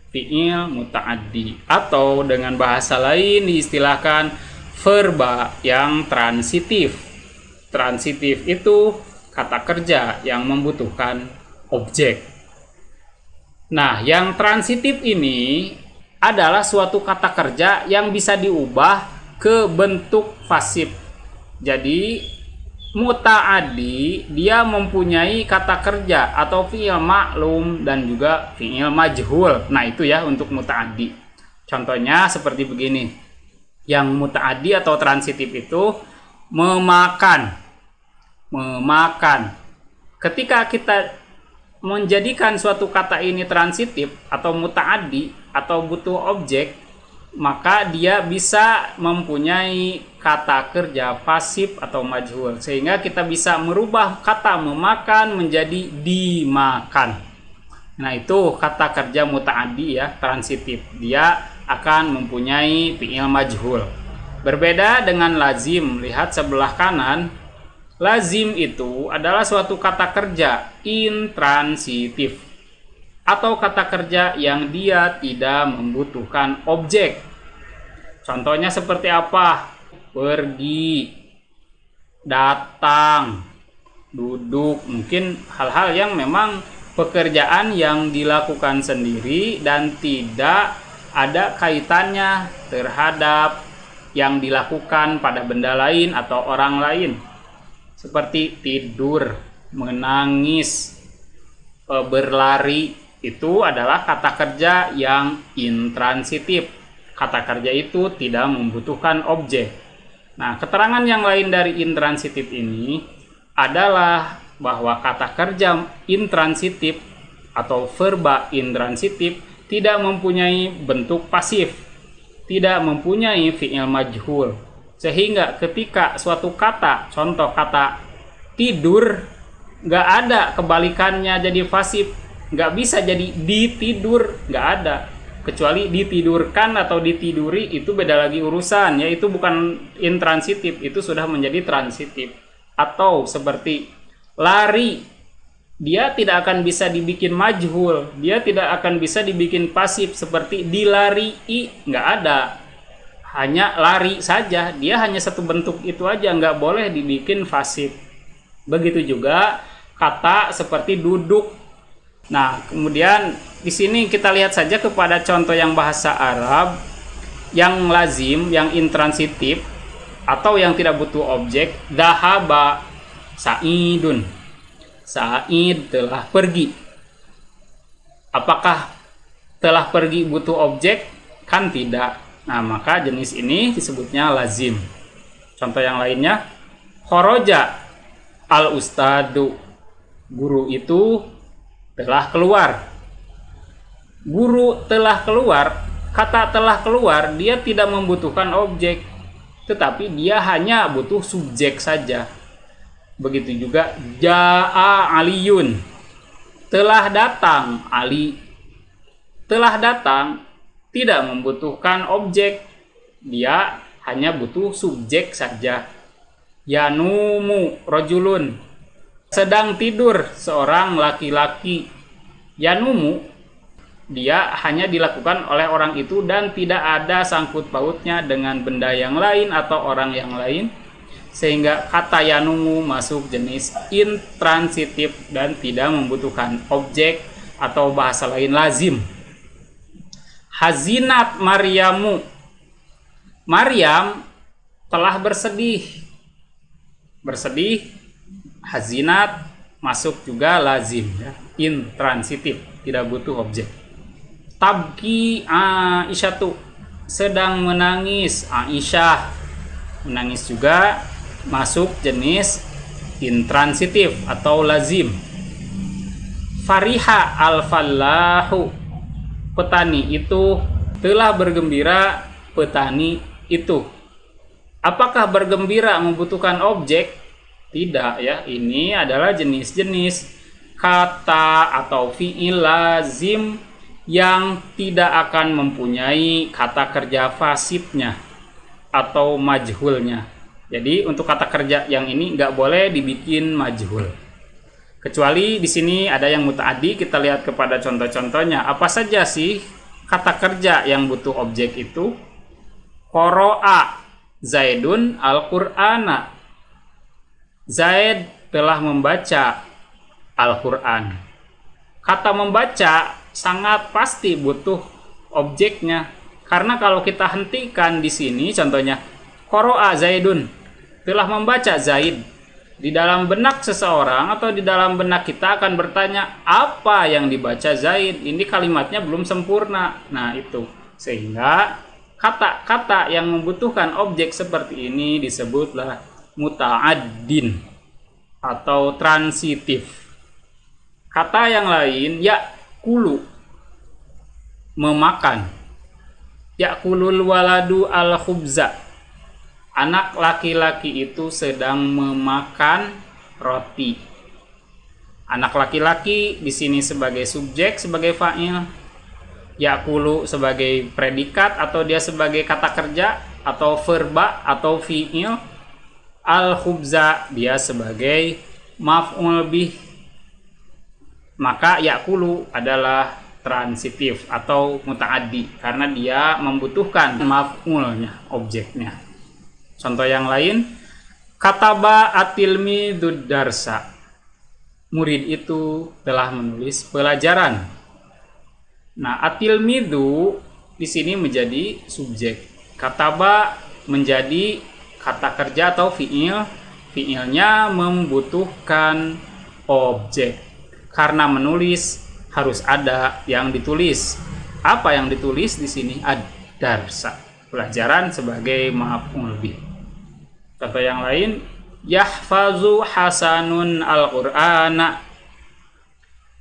Fi'il muta'addi, atau dengan bahasa lain diistilahkan verba yang transitif. Transitif itu kata kerja yang membutuhkan objek. Nah, yang transitif ini adalah suatu kata kerja yang bisa diubah ke bentuk pasif. Jadi muta'addi dia mempunyai kata kerja atau fi'il maklum dan juga fi'il majhul. Nah, itu ya untuk muta'addi. Contohnya seperti begini. Yang muta'addi atau transitif itu memakan. Memakan. Ketika kita menjadikan suatu kata ini transitif atau muta'addi atau butuh objek, maka dia bisa mempunyai kata kerja pasif atau majhul, sehingga kita bisa merubah kata memakan menjadi dimakan. Nah, itu kata kerja muta'addi ya, transitif. Dia akan mempunyai fi'il majhul. Berbeda dengan lazim. Lihat sebelah kanan. Lazim itu adalah suatu kata kerja intransitif atau kata kerja yang dia tidak membutuhkan objek. Contohnya seperti apa? Pergi, datang, duduk. Mungkin hal-hal yang memang pekerjaan yang dilakukan sendiri dan tidak ada kaitannya terhadap yang dilakukan pada benda lain atau orang lain. Seperti tidur, menangis, berlari, itu adalah kata kerja yang intransitif. Kata kerja itu tidak membutuhkan objek. Nah, keterangan yang lain dari intransitif ini adalah bahwa kata kerja intransitif atau verba intransitif tidak mempunyai bentuk pasif. tidak mempunyai fi'il majhul. Sehingga ketika suatu kata, contoh kata tidur, nggak ada kebalikannya jadi pasif, nggak bisa jadi ditidur, nggak ada. Kecuali ditidurkan atau ditiduri, itu beda lagi urusan, yaitu bukan intransitif, itu sudah menjadi transitif. Atau seperti lari, dia tidak akan bisa dibikin majhul, dia tidak akan bisa dibikin pasif seperti dilarii, nggak ada. Hanya lari saja, dia hanya satu bentuk itu aja, nggak boleh dibikin pasif. Begitu juga kata seperti duduk. Nah, kemudian di sini kita lihat saja kepada contoh yang bahasa Arab yang lazim, yang intransitif atau yang tidak butuh objek. Dahaba Sa'idun. Sa'id telah pergi. Apakah telah pergi butuh objek? Kan tidak. Nah, maka jenis ini disebutnya lazim. Contoh yang lainnya, khoroja al-ustadu. Guru itu telah keluar. Guru telah keluar, kata telah keluar, dia tidak membutuhkan objek, tetapi dia hanya butuh subjek saja. Begitu juga ja'a aliyun. Telah datang Ali. Telah datang tidak membutuhkan objek, dia hanya butuh subjek saja. Yanumu rojulun. Sedang tidur seorang laki-laki. Yanumu, dia hanya dilakukan oleh orang itu dan tidak ada sangkut pautnya dengan benda yang lain atau orang yang lain, sehingga kata yanumu masuk jenis intransitif dan tidak membutuhkan objek atau bahasa lain lazim. Hazinat Maryamu. Maryam telah bersedih. Bersedih, hazinat masuk juga lazim, ya. Intransitif, tidak butuh objek. Tabki Aisyatu. Sedang menangis Aisyah. Menangis juga masuk jenis intransitif atau lazim. Fariha al-fallahu. Petani itu telah bergembira, petani itu. Apakah bergembira membutuhkan objek? Tidak, ya. Ini adalah jenis-jenis kata atau fi'il lazim yang tidak akan mempunyai kata kerja fasibnya atau majhulnya. Jadi untuk kata kerja yang ini nggak boleh dibikin majhul. Kecuali di sini ada yang muta'addi, kita lihat kepada contoh-contohnya. Apa saja sih kata kerja yang butuh objek itu? Qara'a Zaidun al-Qur'ana. Zaid telah membaca Al-Qur'an. Kata membaca sangat pasti butuh objeknya. Karena kalau kita hentikan di sini contohnya, Qara'a Zaidun, telah membaca Zaid. Di dalam benak seseorang atau di dalam benak kita akan bertanya, apa yang dibaca Zaid? Ini kalimatnya belum sempurna. Nah, itu. Sehingga kata-kata yang membutuhkan objek seperti ini disebutlah muta'addin atau transitif. Kata yang lain, ya'kulu, memakan. Ya'kulul waladu al-khubza. Anak laki-laki itu sedang memakan roti. Anak laki-laki di sini sebagai subjek, sebagai fa'il. Ya'kulu sebagai predikat atau dia sebagai kata kerja atau verba atau fi'il. Al-khubza dia sebagai maf'ul bih. Maka ya'kulu adalah transitif atau muta'addi karena dia membutuhkan maf'ulnya, objeknya. Contoh yang lain, kataba atilmidud darsa. Murid itu telah menulis pelajaran. Nah, atilmidu di sini menjadi subjek. Kataba menjadi kata kerja atau fi'il. Fi'ilnya membutuhkan objek. Karena menulis harus ada yang ditulis. Apa yang ditulis di sini? Ad-darsa. Pelajaran sebagai maf'ul bih. Contoh yang lain, yahfazu Hasanun al-Qur'ana.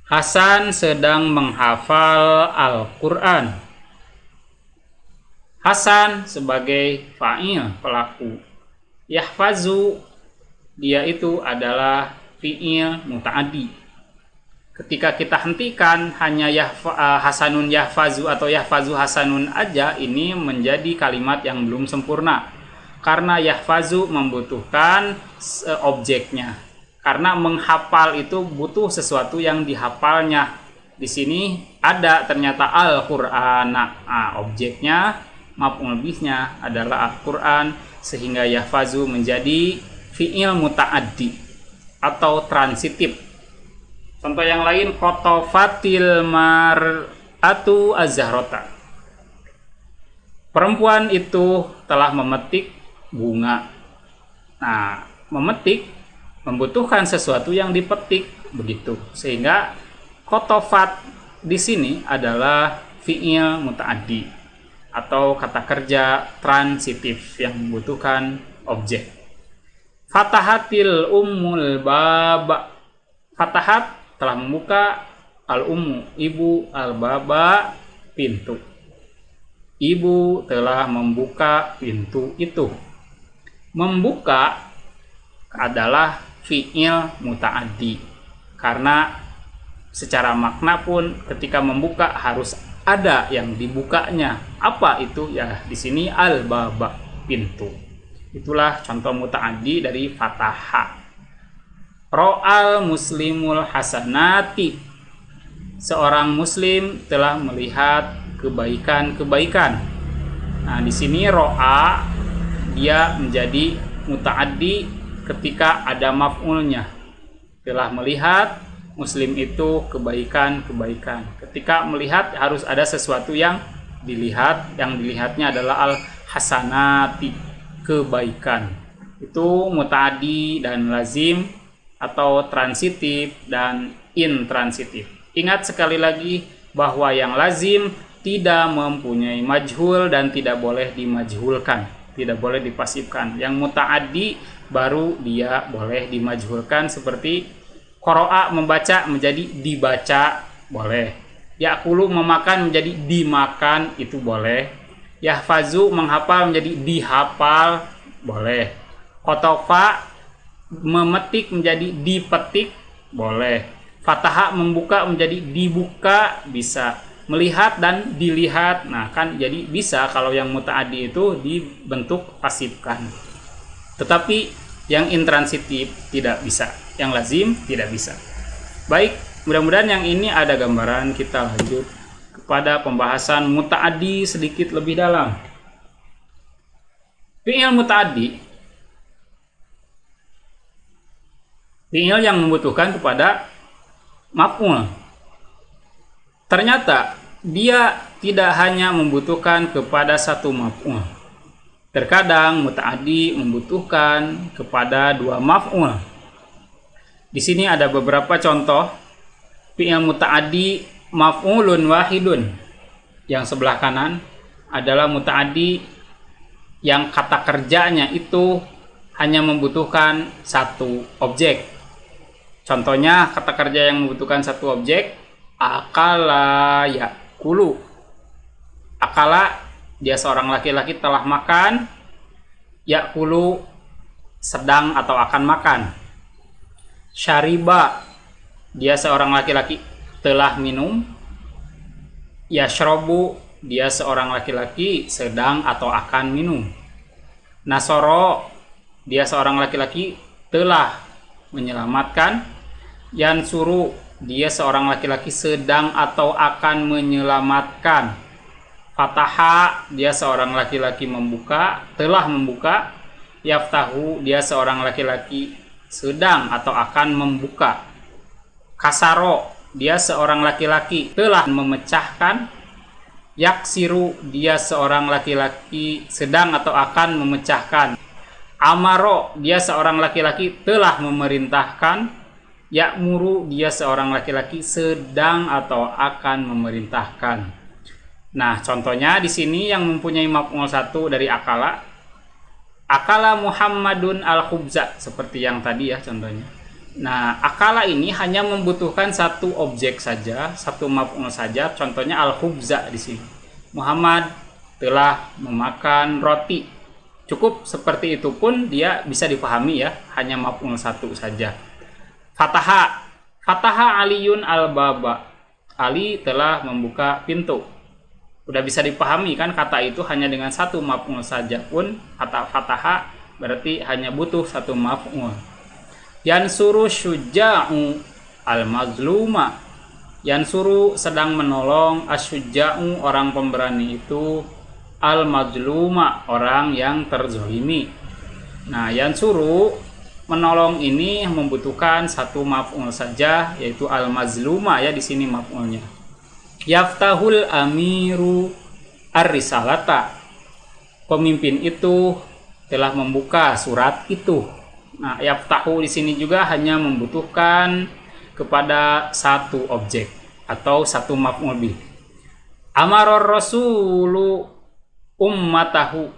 Hasan sedang menghafal Al-Qur'an. Hasan sebagai fa'il, pelaku. Yahfazu, dia itu adalah fi'il muta'addi. Ketika kita hentikan hanya hasanun yahfazu atau yahfazu hasanun aja, ini menjadi kalimat yang belum sempurna. Karena yahfazu membutuhkan objeknya. Karena menghafal itu butuh sesuatu yang dihafalnya. Di sini ada ternyata Al-Qur'an. Objeknya maf'ul bihnya adalah Al-Qur'an, sehingga yahfazu menjadi fi'il muta'addi atau transitif. Contoh yang lain, qatafatil mar'atu az-zahrata. Perempuan itu telah memetik bunga. Nah, memetik membutuhkan sesuatu yang dipetik, begitu. Sehingga qatafat di sini adalah fi'il muta'addi atau kata kerja transitif yang membutuhkan objek. Fatahatil ummul baba. Fatahat telah membuka, al-ummu ibu, al-baba pintu. Ibu telah membuka pintu itu. Membuka adalah fi'il muta'addi. Karena secara makna pun ketika membuka harus ada yang dibukanya. Apa itu? Ya, di sini al-baba, pintu. Itulah contoh muta'addi dari fataha. Ro'al muslimul hasanati. Seorang muslim telah melihat kebaikan-kebaikan. Nah, di sini ro'a dia menjadi muta'addi ketika ada maf'ulnya. Telah melihat muslim itu kebaikan-kebaikan. Ketika melihat harus ada sesuatu yang dilihat, yang dilihatnya adalah al-hasanati, kebaikan. Itu muta'addi dan lazim atau transitif dan intransitif. Ingat sekali lagi bahwa yang lazim tidak mempunyai majhul dan tidak boleh dimajhulkan, tidak boleh dipasifkan. Yang muta'addi baru dia boleh dimajhulkan, seperti qara'a membaca menjadi dibaca, boleh. Ya'kulu memakan menjadi dimakan, itu boleh. Yahfazu menghafal menjadi dihafal, boleh. Qatafa memetik menjadi dipetik, boleh. Fataha membuka menjadi dibuka, bisa. Melihat dan dilihat, nah kan jadi bisa kalau yang muta'addi itu dibentuk pasifkan. Tetapi yang intransitif tidak bisa, yang lazim tidak bisa. Baik, mudah-mudahan yang ini ada gambaran. Kita lanjut kepada pembahasan muta'addi sedikit lebih dalam. Fi'il muta'addi, fi'il yang membutuhkan kepada maf'ul. Ternyata dia tidak hanya membutuhkan kepada satu maf'ul. Terkadang muta'addi membutuhkan kepada dua maf'ul. Di sini ada beberapa contoh fi'il muta'addi maf'ulun wahidun. Yang sebelah kanan adalah muta'addi yang kata kerjanya itu hanya membutuhkan satu objek. Contohnya kata kerja yang membutuhkan satu objek, akala yakulu. Akala, dia seorang laki-laki telah makan. Yakulu, sedang atau akan makan. Syariba, dia seorang laki-laki telah minum. Yashrobu, dia seorang laki-laki sedang atau akan minum. Nasoro, dia seorang laki-laki telah menyelamatkan. Yansuru, dia seorang laki-laki sedang atau akan menyelamatkan. Fataha, dia seorang laki-laki membuka, telah membuka. Yaftahu, dia seorang laki-laki sedang atau akan membuka. Kasaro, dia seorang laki-laki telah memecahkan. Yaksiru, dia seorang laki-laki sedang atau akan memecahkan. Amaro, dia seorang laki-laki telah memerintahkan. Ya'muru, dia seorang laki-laki sedang atau akan memerintahkan. Nah, contohnya di sini yang mempunyai maf'ul satu dari akala. Akala Muhammadun al-khubza, seperti yang tadi ya contohnya. Nah, akala ini hanya membutuhkan satu objek saja, satu maf'ul saja. Contohnya al-khubza di sini. Muhammad telah memakan roti. Cukup seperti itu pun dia bisa dipahami ya, hanya maf'ul satu saja. Fataha Aliyun al-baba. Ali telah membuka pintu. Udah bisa dipahami kan, kata itu hanya dengan satu maf'ul saja pun kata fataha berarti hanya butuh satu maf'ul. Yansuru syuja'u al-mazluma. Yansuru sedang menolong, asyuja'u orang pemberani itu, al-mazluma orang yang terzolimi. Nah, yansuru menolong ini membutuhkan satu maf'ul saja, yaitu al-mazluma ya, di sini maf'ulnya. Yaftahul amiru ar-risalata. Pemimpin itu telah membuka surat itu. Nah, yaftahu di sini juga hanya membutuhkan kepada satu objek atau satu maf'ul bih. Amaror rasulu ummatahu.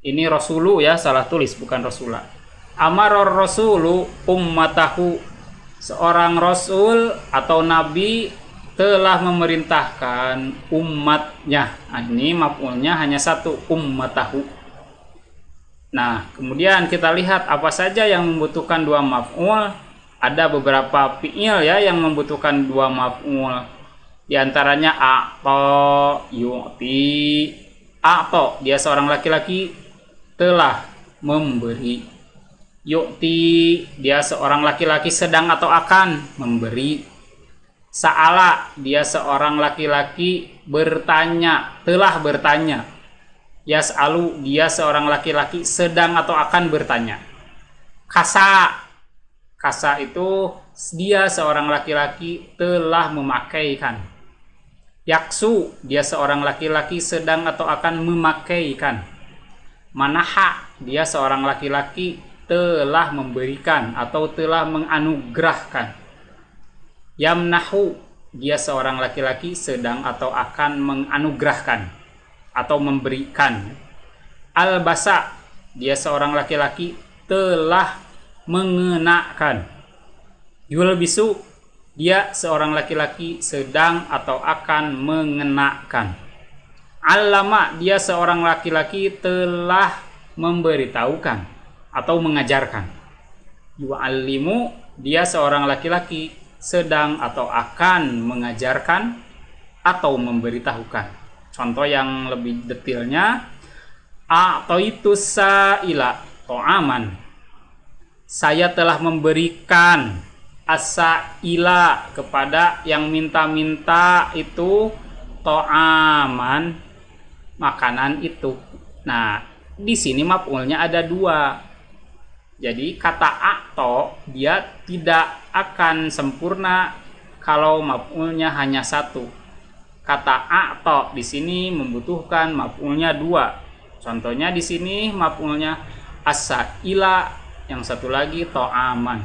Ini rasulu ya, salah tulis bukan rasula. Amaror rasulu ummatahu. Seorang rasul atau nabi telah memerintahkan umatnya. Nah, ini maf'ulnya hanya satu, ummatahu. Nah, kemudian kita lihat apa saja yang membutuhkan dua maf'ul. Ada beberapa fi'il ya yang membutuhkan dua maf'ul. Di antaranya a'ta, yu'ti. A'ta, dia seorang laki-laki telah memberi. Yu'ti, dia seorang laki-laki sedang atau akan memberi. Sa'ala, dia seorang laki-laki bertanya, telah bertanya. Yas'alu, dia seorang laki-laki sedang atau akan bertanya. Kasa itu dia seorang laki-laki telah memakaikan. Yaksu, dia seorang laki-laki sedang atau akan memakaikan. Manaha, dia seorang laki-laki telah memberikan atau telah menganugerahkan. Yamnahu, dia seorang laki-laki sedang atau akan menganugerahkan atau memberikan. Albasa, dia seorang laki-laki telah mengenakan. Yulbisu, dia seorang laki-laki sedang atau akan mengenakan. Allama, dia seorang laki-laki telah memberitahukan atau mengajarkan. Yu'allimu, dia seorang laki-laki sedang atau akan mengajarkan atau memberitahukan. Contoh yang lebih detailnya, a'taitu sa'ila ta'aman. Saya telah memberikan as-sa'ila kepada yang minta-minta itu ta'aman, makanan itu. Nah, di sini maf'ulnya ada dua. Jadi kata a'to dia tidak akan sempurna kalau maf'ulnya hanya satu. Kata a'to di sini membutuhkan maf'ulnya dua. Contohnya di sini maf'ulnya as-sa'ila, yang satu lagi ta'aman.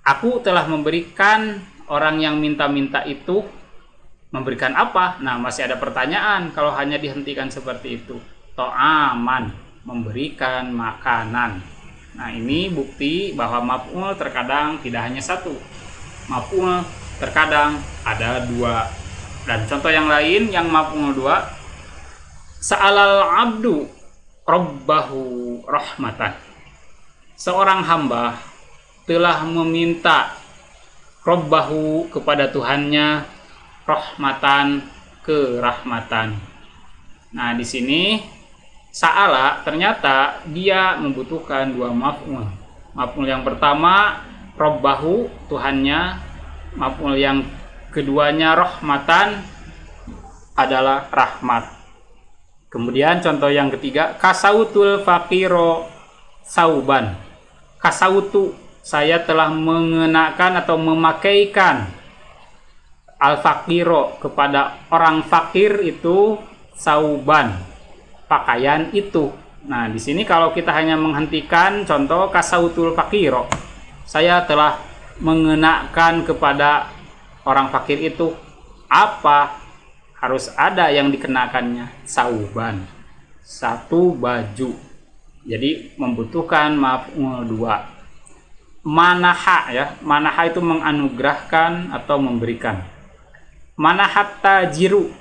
Aku telah memberikan orang yang minta-minta itu. Memberikan apa? Nah, masih ada pertanyaan kalau hanya dihentikan seperti itu. Ta'aman, memberikan makanan. Nah, ini bukti bahwa maf'ul terkadang tidak hanya satu. Maf'ul terkadang ada dua. Dan contoh yang lain yang maf'ul dua, sa'alal abdu rabbahu rahmatan. Seorang hamba telah meminta rabbahu kepada Tuhannya rahmatan, kerahmatan. Nah, di sini sa'ala ternyata dia membutuhkan dua maf'ul. Maf'ul yang pertama rabbahu, Tuhannya. Maf'ul yang keduanya rahmatan, adalah rahmat. Kemudian contoh yang ketiga, kasautul faqiro sauban. Kasautu, saya telah mengenakan atau memakaikan al-faqiro kepada orang fakir itu sauban, pakaian itu. Nah, di sini kalau kita hanya menghentikan contoh kasautul faqiro, saya telah mengenakan kepada orang fakir itu apa? Harus ada yang dikenakannya, sauban, satu baju. Jadi membutuhkan maf'ul dua. Manaha ya, manaha itu menganugerahkan atau memberikan. Manahat tajiru,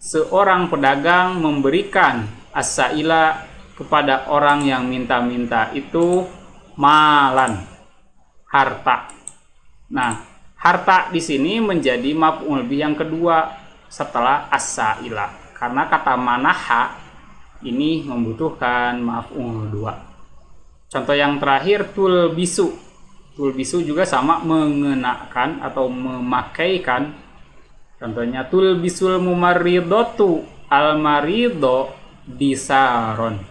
seorang pedagang memberikan as-saila kepada orang yang minta-minta itu malan, harta. Nah, harta di sini menjadi maf'ul bih yang kedua setelah as-saila. Karena kata manaha ini membutuhkan maf'ul dua. Contoh yang terakhir tulbisu. Tulbisu juga sama, mengenakan atau memakaikan. Contohnya tulbisul mumarridatu al-marido disaron.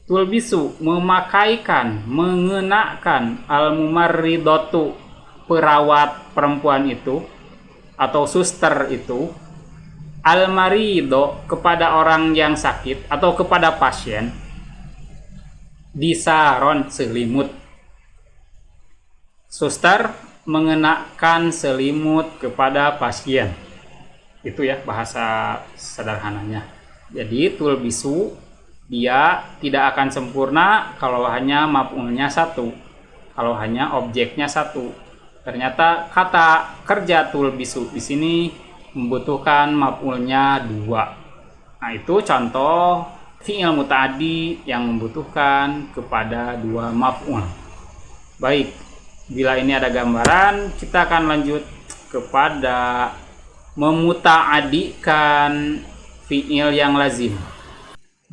Tulbisu memakaikan, mengenakan al-mumarridatu perawat perempuan itu atau suster itu al-marido kepada orang yang sakit atau kepada pasien disaron selimut. Suster mengenakan selimut kepada pasien. Itu ya bahasa sederhananya. Jadi tulbisu dia tidak akan sempurna kalau hanya maf'ulnya satu, kalau hanya objeknya satu. Ternyata kata kerja tulbisu di sini membutuhkan maf'ulnya dua. Nah, itu contoh fi'il muta'addi yang membutuhkan kepada dua maf'ul. Baik, bila ini ada gambaran, kita akan lanjut kepada memuta'addikan fi'il yang lazim.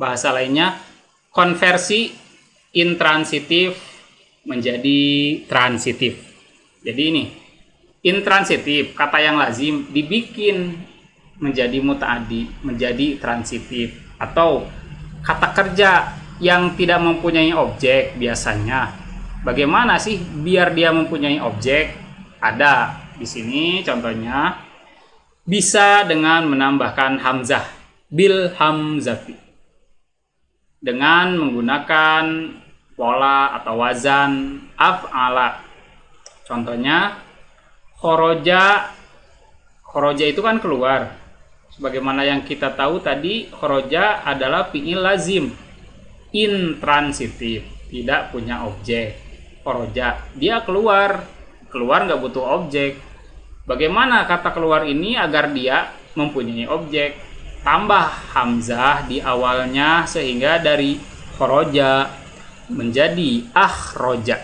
Bahasa lainnya, konversi intransitif menjadi transitif. Jadi ini, intransitif, kata yang lazim dibikin menjadi muta'addi, menjadi transitif. Atau kata kerja yang tidak mempunyai objek biasanya. Bagaimana sih biar dia mempunyai objek? Ada di sini contohnya, bisa dengan menambahkan hamzah, bil hamzati, dengan menggunakan pola atau wazan af'ala. Contohnya khoroja, khoroja itu kan keluar. Sebagaimana yang kita tahu tadi, khoroja adalah fi'il lazim, intransitif, tidak punya objek. Khoroja, dia keluar nggak butuh objek. Bagaimana kata keluar ini agar dia mempunyai objek? Tambah hamzah di awalnya sehingga dari khoroja menjadi akhroja,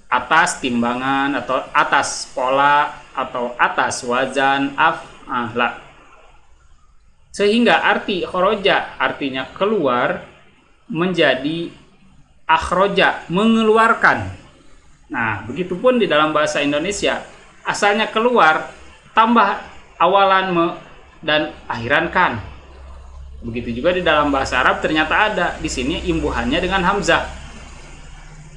atas timbangan atau atas pola atau atas wazan af'ala. Sehingga arti khoroja artinya keluar menjadi akhroja, mengeluarkan. Nah, begitupun di dalam bahasa Indonesia, asalnya keluar, tambah awalan me dan akhiran kan. Begitu juga di dalam bahasa Arab ternyata ada di sini imbuhannya dengan hamzah.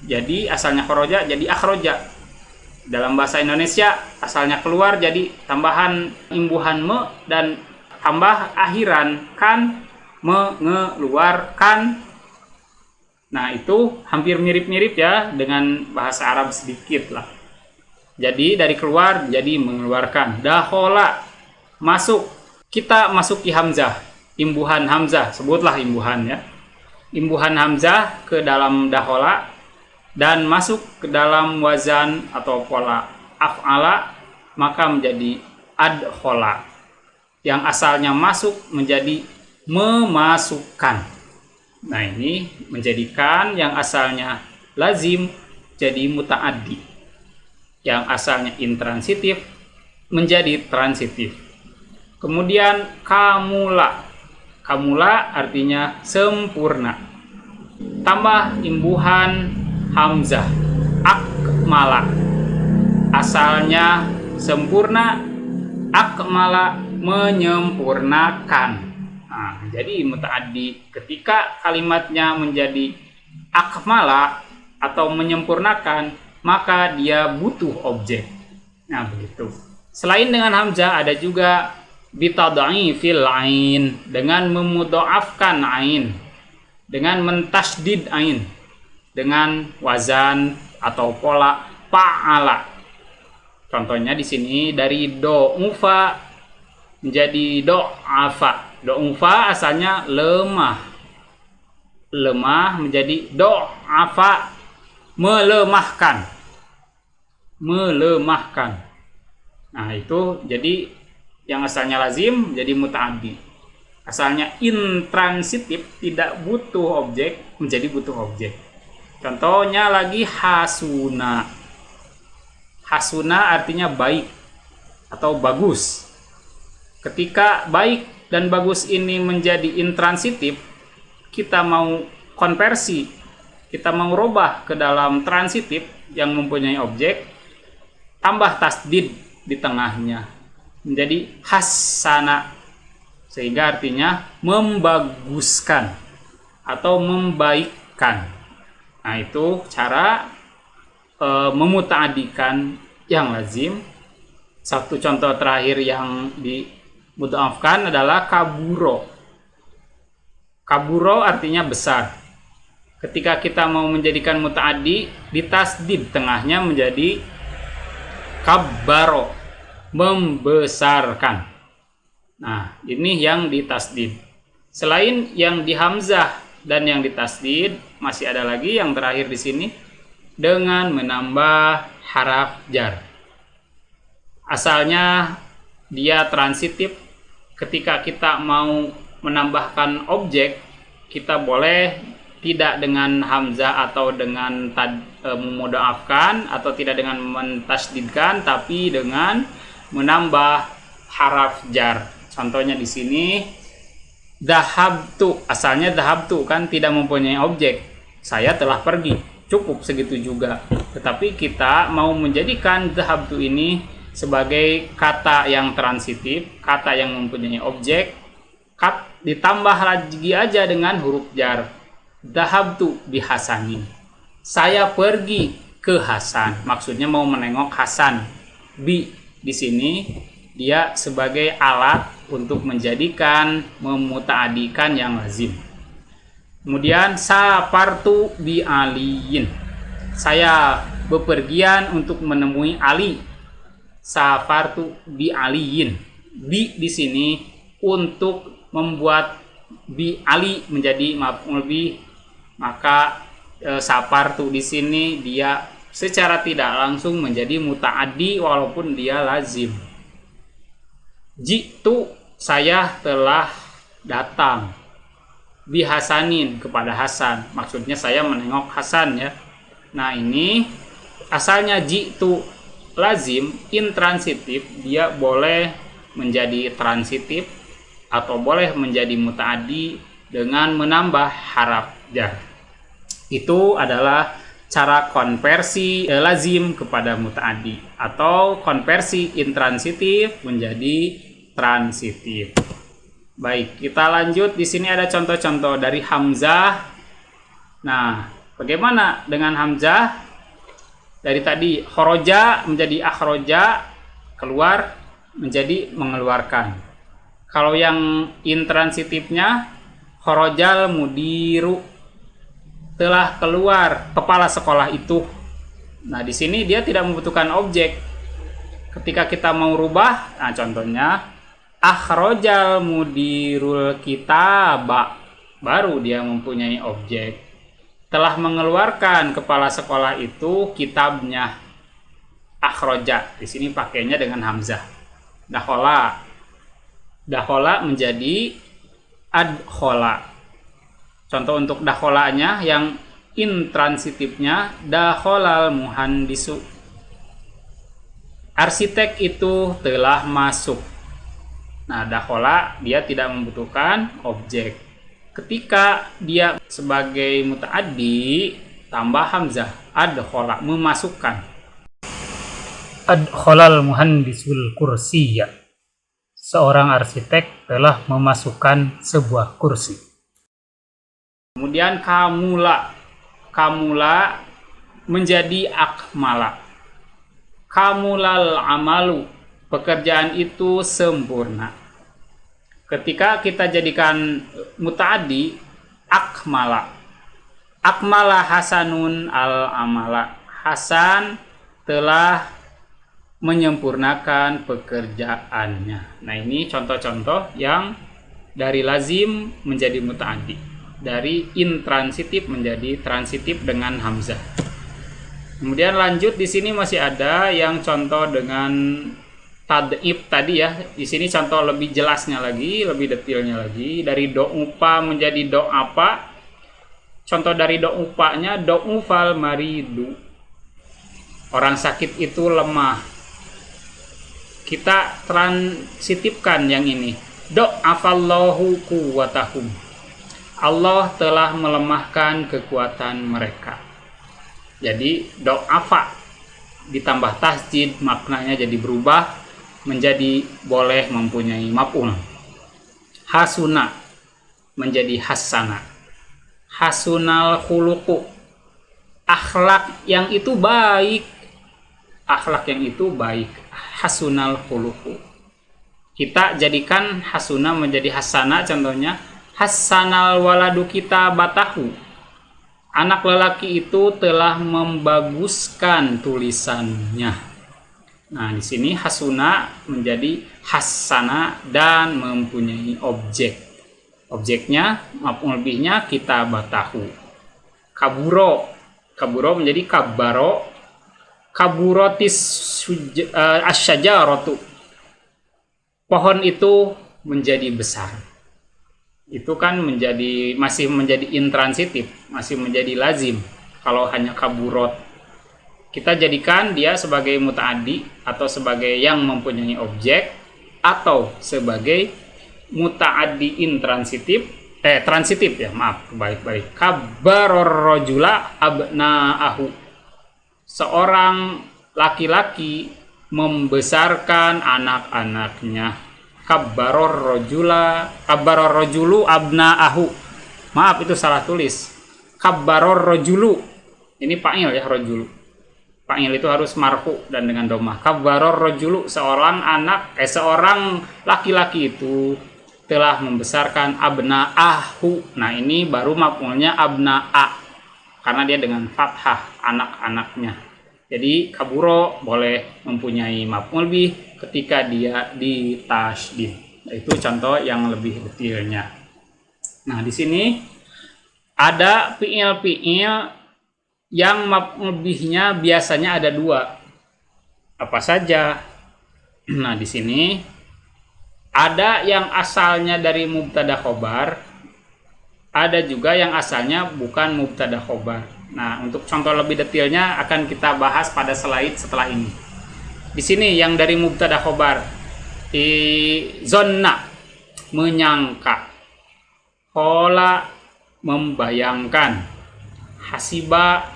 Jadi asalnya khoroja jadi akhroja. Dalam bahasa Indonesia asalnya keluar jadi tambahan imbuhan me dan tambah akhiran kan, mengeluarkan. Nah, itu hampir mirip-mirip ya dengan bahasa Arab sedikit lah. Jadi dari keluar jadi mengeluarkan. Dahola, masuk. Kita masuki hamzah, imbuhan hamzah, sebutlah imbuhan ya. Imbuhan hamzah ke dalam dahola dan masuk ke dalam wazan atau pola af'ala, maka menjadi adhola. Yang asalnya masuk menjadi memasukkan. Nah, ini menjadikan yang asalnya lazim jadi muta'addi. Yang asalnya intransitif menjadi transitif. Kemudian kamula. Kamula artinya sempurna. Tambah imbuhan hamzah, akmala. Asalnya sempurna, akmala menyempurnakan. Nah, jadi muta'addi ketika kalimatnya menjadi akmala atau menyempurnakan, maka dia butuh objek. Nah, begitu. Selain dengan hamzah ada juga bitad'ifil ain, dengan memudha'afkan ain, dengan mentasdid ain, dengan wazan atau pola fa'ala. Contohnya di sini dari do'ufa menjadi do'afa. Do'ufa asalnya lemah. Lemah menjadi do'afa, melemahkan. Melemahkan. Nah, itu jadi yang asalnya lazim menjadi muta'addi. Asalnya intransitif, tidak butuh objek, menjadi butuh objek. Contohnya lagi hasuna. Hasuna artinya baik atau bagus. Ketika baik dan bagus ini menjadi intransitif, kita mau konversi, kita mau rubah ke dalam transitif yang mempunyai objek, tambah tasdid di tengahnya menjadi hasana, sehingga artinya membaguskan atau membaikkan. Nah, itu cara memuta'adikan yang lazim. Satu contoh terakhir yang dimudha'afkan adalah kaburo. Kaburo artinya besar. Ketika kita mau menjadikan muta'addi, ditasdid tengahnya menjadi kabbaro, membesarkan. Nah, ini yang ditasdid. Selain yang di hamzah dan yang ditasdid, masih ada lagi yang terakhir di sini dengan menambah haraf jar. Asalnya dia transitif. Ketika kita mau menambahkan objek, kita boleh tidak dengan hamzah atau dengan memudha'afkan atau tidak dengan mentasdidkan, tapi dengan menambah haraf jar. Contohnya di sini dhahabtu, asalnya dhahabtu kan tidak mempunyai objek, saya telah pergi, cukup segitu juga. Tetapi kita mau menjadikan dhahabtu ini sebagai kata yang transitif, kata yang mempunyai objek, ditambah lagi aja dengan huruf jar. Dhahabtu bi Hasanin, saya pergi ke Hasan, maksudnya mau menengok Hasan. Bi di sini dia sebagai alat untuk menjadikan memuta'adikan yang lazim. Kemudian sapartu bi aliyin, saya bepergian untuk menemui Ali. Safartu bi aliyin, bi di sini untuk membuat bi Ali menjadi maf'ul bih. Maka sapartu di sini dia secara tidak langsung menjadi muta'addi walaupun dia lazim. Jitu, saya telah datang. Bi Hasanin, kepada Hasan, maksudnya saya menengok Hasan ya. Nah, ini asalnya jitu lazim, intransitif, dia boleh menjadi transitif atau boleh menjadi muta'addi dengan menambah haraf jar. Itu adalah cara konversi lazim kepada muta'addi atau konversi intransitif menjadi transitif. Baik, kita lanjut. Di sini ada contoh-contoh dari hamzah. Nah, bagaimana dengan hamzah? Dari tadi khoroja menjadi akhroja, keluar menjadi mengeluarkan. Kalau yang intransitifnya khorojal mudiru, telah keluar kepala sekolah itu. Nah, di sini dia tidak membutuhkan objek. Ketika kita mau rubah, nah contohnya akhrojal mudirul kitaba, baru dia mempunyai objek. Telah mengeluarkan kepala sekolah itu kitabnya. Akhroja di sini pakainya dengan hamzah. Dakhola, dakhola menjadi adkhola. Contoh untuk dakholanya yang intransitifnya dakholal muhandisu, arsitek itu telah masuk. Nah, dakhola dia tidak membutuhkan objek. Ketika dia sebagai muta'addi tambah hamzah, adkhola, memasukkan. Adkholal muhandisul kursiyya, seorang arsitek telah memasukkan sebuah kursi. Kemudian kamula, kamula menjadi akmala. Kamulal amalu, pekerjaan itu sempurna. Ketika kita jadikan muta'addi, akmala. Akmala Hasanun al amala, Hasan telah menyempurnakan pekerjaannya. Nah, ini contoh-contoh yang dari lazim menjadi muta'addi, dari intransitif menjadi transitif dengan hamzah. Kemudian lanjut, di sini masih ada yang contoh dengan tad'ib tadi ya. Di sini contoh lebih jelasnya lagi, lebih detailnya lagi. Dari do'upa menjadi do'apa. Contoh dari do'upanya, do'ufal maridu. Orang sakit itu lemah. Kita transitifkan yang ini. Do'afallahu quwwatahum. Allah telah melemahkan kekuatan mereka. Jadi do'afa ditambah tasjid, maknanya jadi berubah menjadi boleh mempunyai maf'ul. Hasuna menjadi hasana. Hasunal khuluqu, akhlak yang itu baik. Akhlak yang itu baik. Hasunal khuluqu. Kita jadikan hasuna menjadi hasana, contohnya hasanal waladu kita batahu. Anak lelaki itu telah membaguskan tulisannya. Nah, di sini hasuna menjadi hasana dan mempunyai objek. Objeknya, maf'ul bihnya kita batahu. Kaburo. Kaburo menjadi kabaro. Kaburotis asyajaratu. Pohon itu menjadi besar. Itu kan masih menjadi intransitif, masih menjadi lazim. Kalau hanya kaburot, kita jadikan dia sebagai muta'addi atau sebagai yang mempunyai objek, atau sebagai muta'addi transitif ya, maaf, baik-baik. Kabbaror rajula abna'ahu. Seorang laki-laki membesarkan anak-anaknya. Kabbaror rajulu abna'ahu. Maaf, itu salah tulis. Kabbaror rajulu. Ini fa'il ya, rajulu. Fa'il itu harus marfu dan dengan dhammah. Kabbaror rajulu, seorang laki-laki itu telah membesarkan abna'ahu. Nah, ini baru maf'ulnya abna'a. Karena dia dengan fathah, anak-anaknya. Jadi kaburo boleh mempunyai maf'ul bih ketika dia di tasydid. Itu contoh yang lebih detailnya. Nah, di sini ada fi'il-fi'il yang maf'ul bihnya biasanya ada dua. Apa saja? Nah, di sini ada yang asalnya dari mubtada khobar, ada juga yang asalnya bukan mubtada khobar. Nah, untuk contoh lebih detailnya akan kita bahas pada slide setelah ini. Di sini yang dari mubtada khobar, zonna menyangka, khola membayangkan, hasiba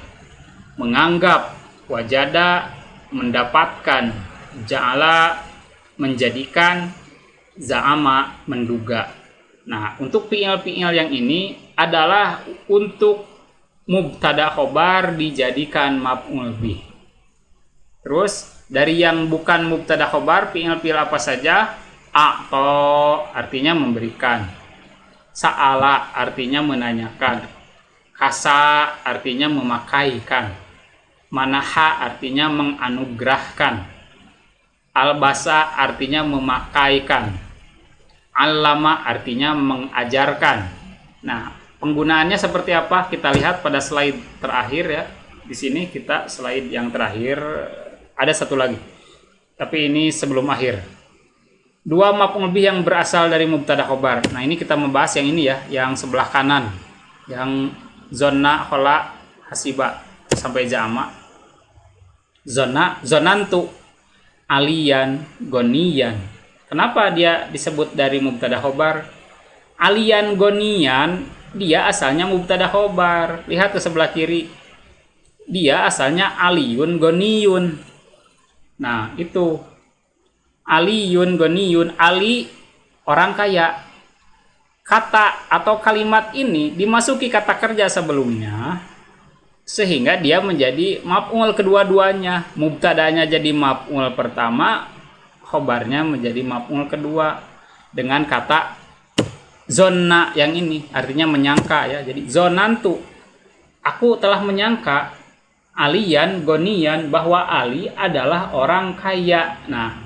menganggap, wajada mendapatkan, ja'ala menjadikan, za'ama menduga. Nah, untuk fi'il-fi'il yang ini adalah untuk mubtada khobar dijadikan maf'ul bih. Terus dari yang bukan mubtada khobar, fi'il-fi'il apa saja? A'to artinya memberikan, sa'ala artinya menanyakan, kasa artinya memakaikan, manaha artinya menganugerahkan, albasa artinya memakaikan, allama artinya mengajarkan. Nah, penggunaannya seperti apa? Kita lihat pada slide terakhir ya. Di sini kita slide yang terakhir, ada satu lagi. Tapi ini sebelum akhir. Dua maf'ul bih yang berasal dari mubtada khobar. Nah, ini kita membahas yang ini ya, yang sebelah kanan. Yang zonna, khola, hasiba sampai jama. Zona, zonantu, aliyan, goniyan. Kenapa dia disebut dari mubtada khobar? Aliyan, goniyan, dia asalnya mubtada khobar. Lihat ke sebelah kiri. Dia asalnya aliyun, goniyun. Nah, itu. Aliyun, goniyun. Ali, orang kaya. Kata atau kalimat ini dimasuki kata kerja sebelumnya, sehingga dia menjadi maf'ul kedua-duanya. Mubtadanya jadi maf'ul pertama, khobarnya menjadi maf'ul kedua. Dengan kata zonna yang ini, artinya menyangka ya. Jadi zonantu, aku telah menyangka, aliyan, goniyan, bahwa Ali adalah orang kaya. Nah,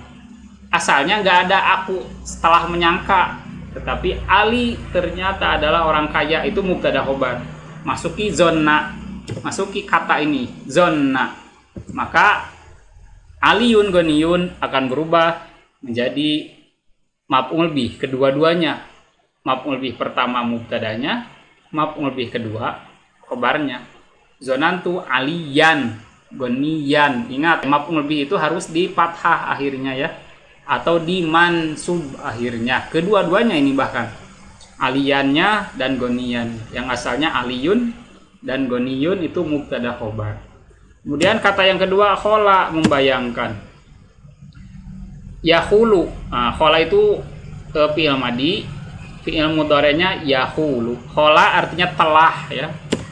asalnya nggak ada aku setelah menyangka, tetapi Ali ternyata adalah orang kaya. Itu mubtada khobar. Masuki zonna, masuki kata ini zonna, maka aliyun goniyun akan berubah menjadi maf'ul bih kedua-duanya. Maf'ul bih pertama mubtadanya, maf'ul bih kedua khobarnya. Zonantu aliyan, goniyan. Ingat, maf'ul bih itu harus di fathah akhirnya ya, atau di mansub akhirnya. Kedua-duanya ini bahkan aliyannya dan goniyan. Yang asalnya aliyun dan goniyun itu mubtada khobar. Kemudian kata yang kedua khola, membayangkan. Yahulu. Nah, khola itu fi'il madi, fi'il mudhari'nya yahulu. Khola artinya telah ya.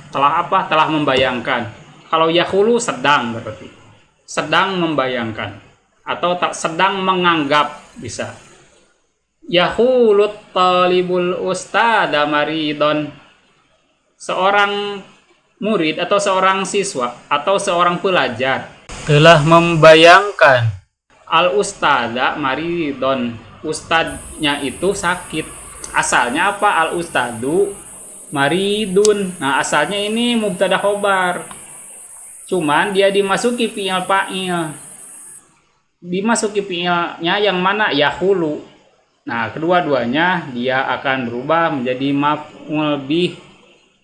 Telah apa? Telah membayangkan. Kalau yahulu sedang berarti. Sedang membayangkan atau tak sedang menganggap bisa. Yahulut talibul ustada maridon. Seorang murid atau seorang siswa atau seorang pelajar telah membayangkan al ustada maridon. Ustadnya itu sakit. Asalnya apa? Al ustadu maridun. Nah, asalnya ini mubtada khobar. Cuman dia dimasuki fi'il fa'il. Dimasuki fi'ilnya yang mana? Yahulu. Nah, kedua-duanya dia akan berubah menjadi maf'ul bih.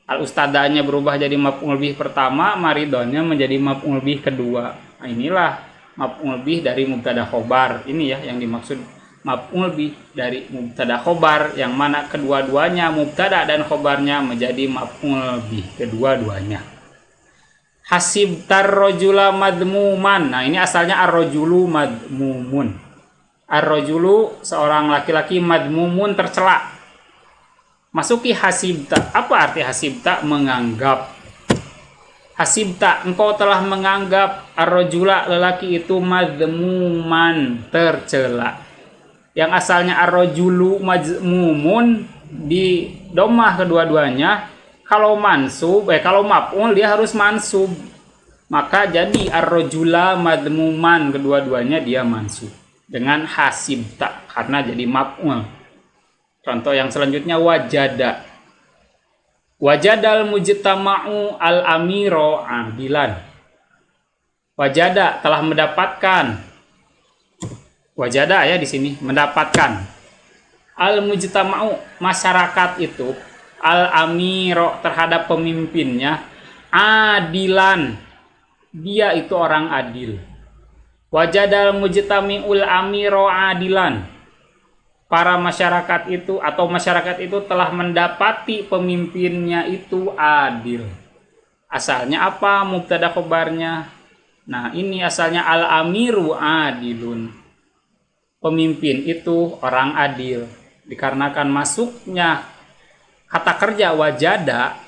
Al-ustadanya berubah jadi maf'ul bih pertama, maridonnya menjadi maf'ul bih kedua. Nah, inilah maf'ul bih dari mubtada khobar. Ini ya yang dimaksud maf'ul bih dari mubtada khobar, yang mana kedua-duanya mubtada dan khobarnya menjadi maf'ul bih kedua-duanya. Hasibtar rajula madmuman. Nah, ini asalnya ar-rajulu madmumun. Ar-rajulu seorang laki-laki, madmumun tercela. Masuki hasibta. Apa arti hasibta? Menganggap. Hasibta, engkau telah menganggap ar-rajula lelaki itu madmuman tercela. Yang asalnya ar-rajulu madmumun di domah kedua-duanya. Kalau mansub, kalau maf'ul dia harus mansub. Maka jadi ar-rajula madmuman kedua-duanya dia mansub dengan hasibta karena jadi maf'ul. Contoh yang selanjutnya wajada. Wajadal mujtama'u al-amiro adilan. Wajada telah mendapatkan. Wajada ya di sini mendapatkan. Al-mujtama'u masyarakat itu, al-amiro terhadap pemimpinnya, adilan dia itu orang adil. Wajadal mujtami'ul amiro adilan. Para masyarakat itu atau masyarakat itu telah mendapati pemimpinnya itu adil. Asalnya apa? Mubtada khobarnya. Nah, ini asalnya al-amiru adilun. Pemimpin itu orang adil. Dikarenakan masuknya kata kerja wajada,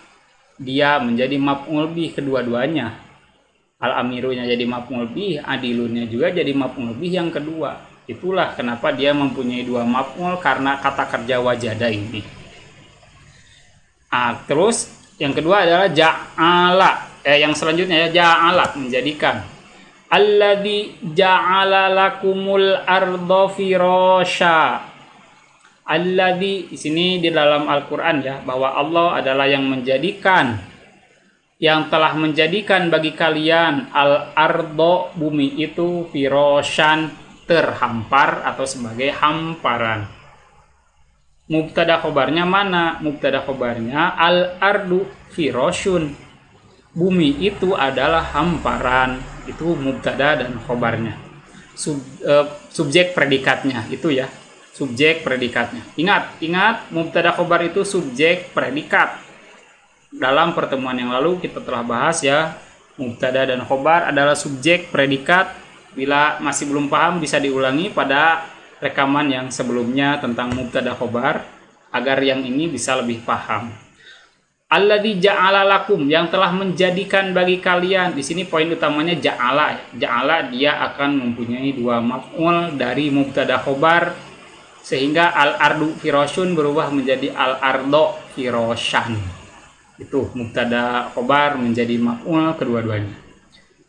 dia menjadi maf'ul bih kedua-duanya. Al-amirunya jadi maf'ul bih, adilunnya juga jadi maf'ul bih yang kedua. Itulah kenapa dia mempunyai dua maf'ul, karena kata kerja wajada ini. Terus yang kedua adalah ja'ala. Yang selanjutnya ya ja'ala, menjadikan. Alladzi ja'ala lakumul arda firasya. Alladzi di sini di dalam Al-Qur'an ya, bahwa Allah adalah yang menjadikan, yang telah menjadikan bagi kalian al-ardo bumi itu firasyan terhampar atau sebagai hamparan. Mubtada khobarnya mana? Mubtada khobarnya al-ardu firasyun. Bumi itu adalah hamparan. Itu mubtada dan khobarnya. Subjek predikatnya itu ya. Subjek predikatnya. Ingat mubtada khobar itu subjek predikat. Dalam pertemuan yang lalu kita telah bahas ya, mubtada dan khobar adalah subjek predikat. Bila masih belum paham bisa diulangi pada rekaman yang sebelumnya tentang mubtada khobar agar yang ini bisa lebih paham. Alladzi ja'ala lakum, yang telah menjadikan bagi kalian. Di sini poin utamanya ja'ala. Ja'ala dia akan mempunyai dua maf'ul dari mubtada khobar sehingga al-ardu firasyun berubah menjadi al-ardo firasyan. Itu mubtada khobar menjadi maf'ul kedua-duanya.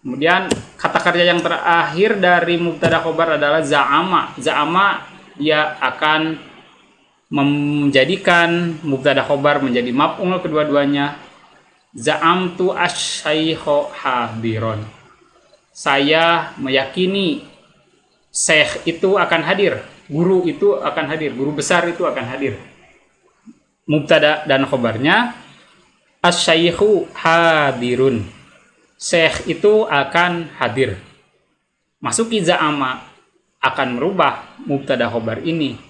Kemudian kata kerja yang terakhir dari mubtada khobar adalah za'ama. Za'ama dia akan menjadikan mubtada khobar menjadi maf'ul kedua-duanya. Za'amtu asy-syaikha hadiron. Saya meyakini Syekh itu akan hadir, guru itu akan hadir, guru besar itu akan hadir. Mubtada dan khobarnya asy-syaikhu hadirun. Syekh itu akan hadir. Masuki za'ama akan merubah mubtada khobar ini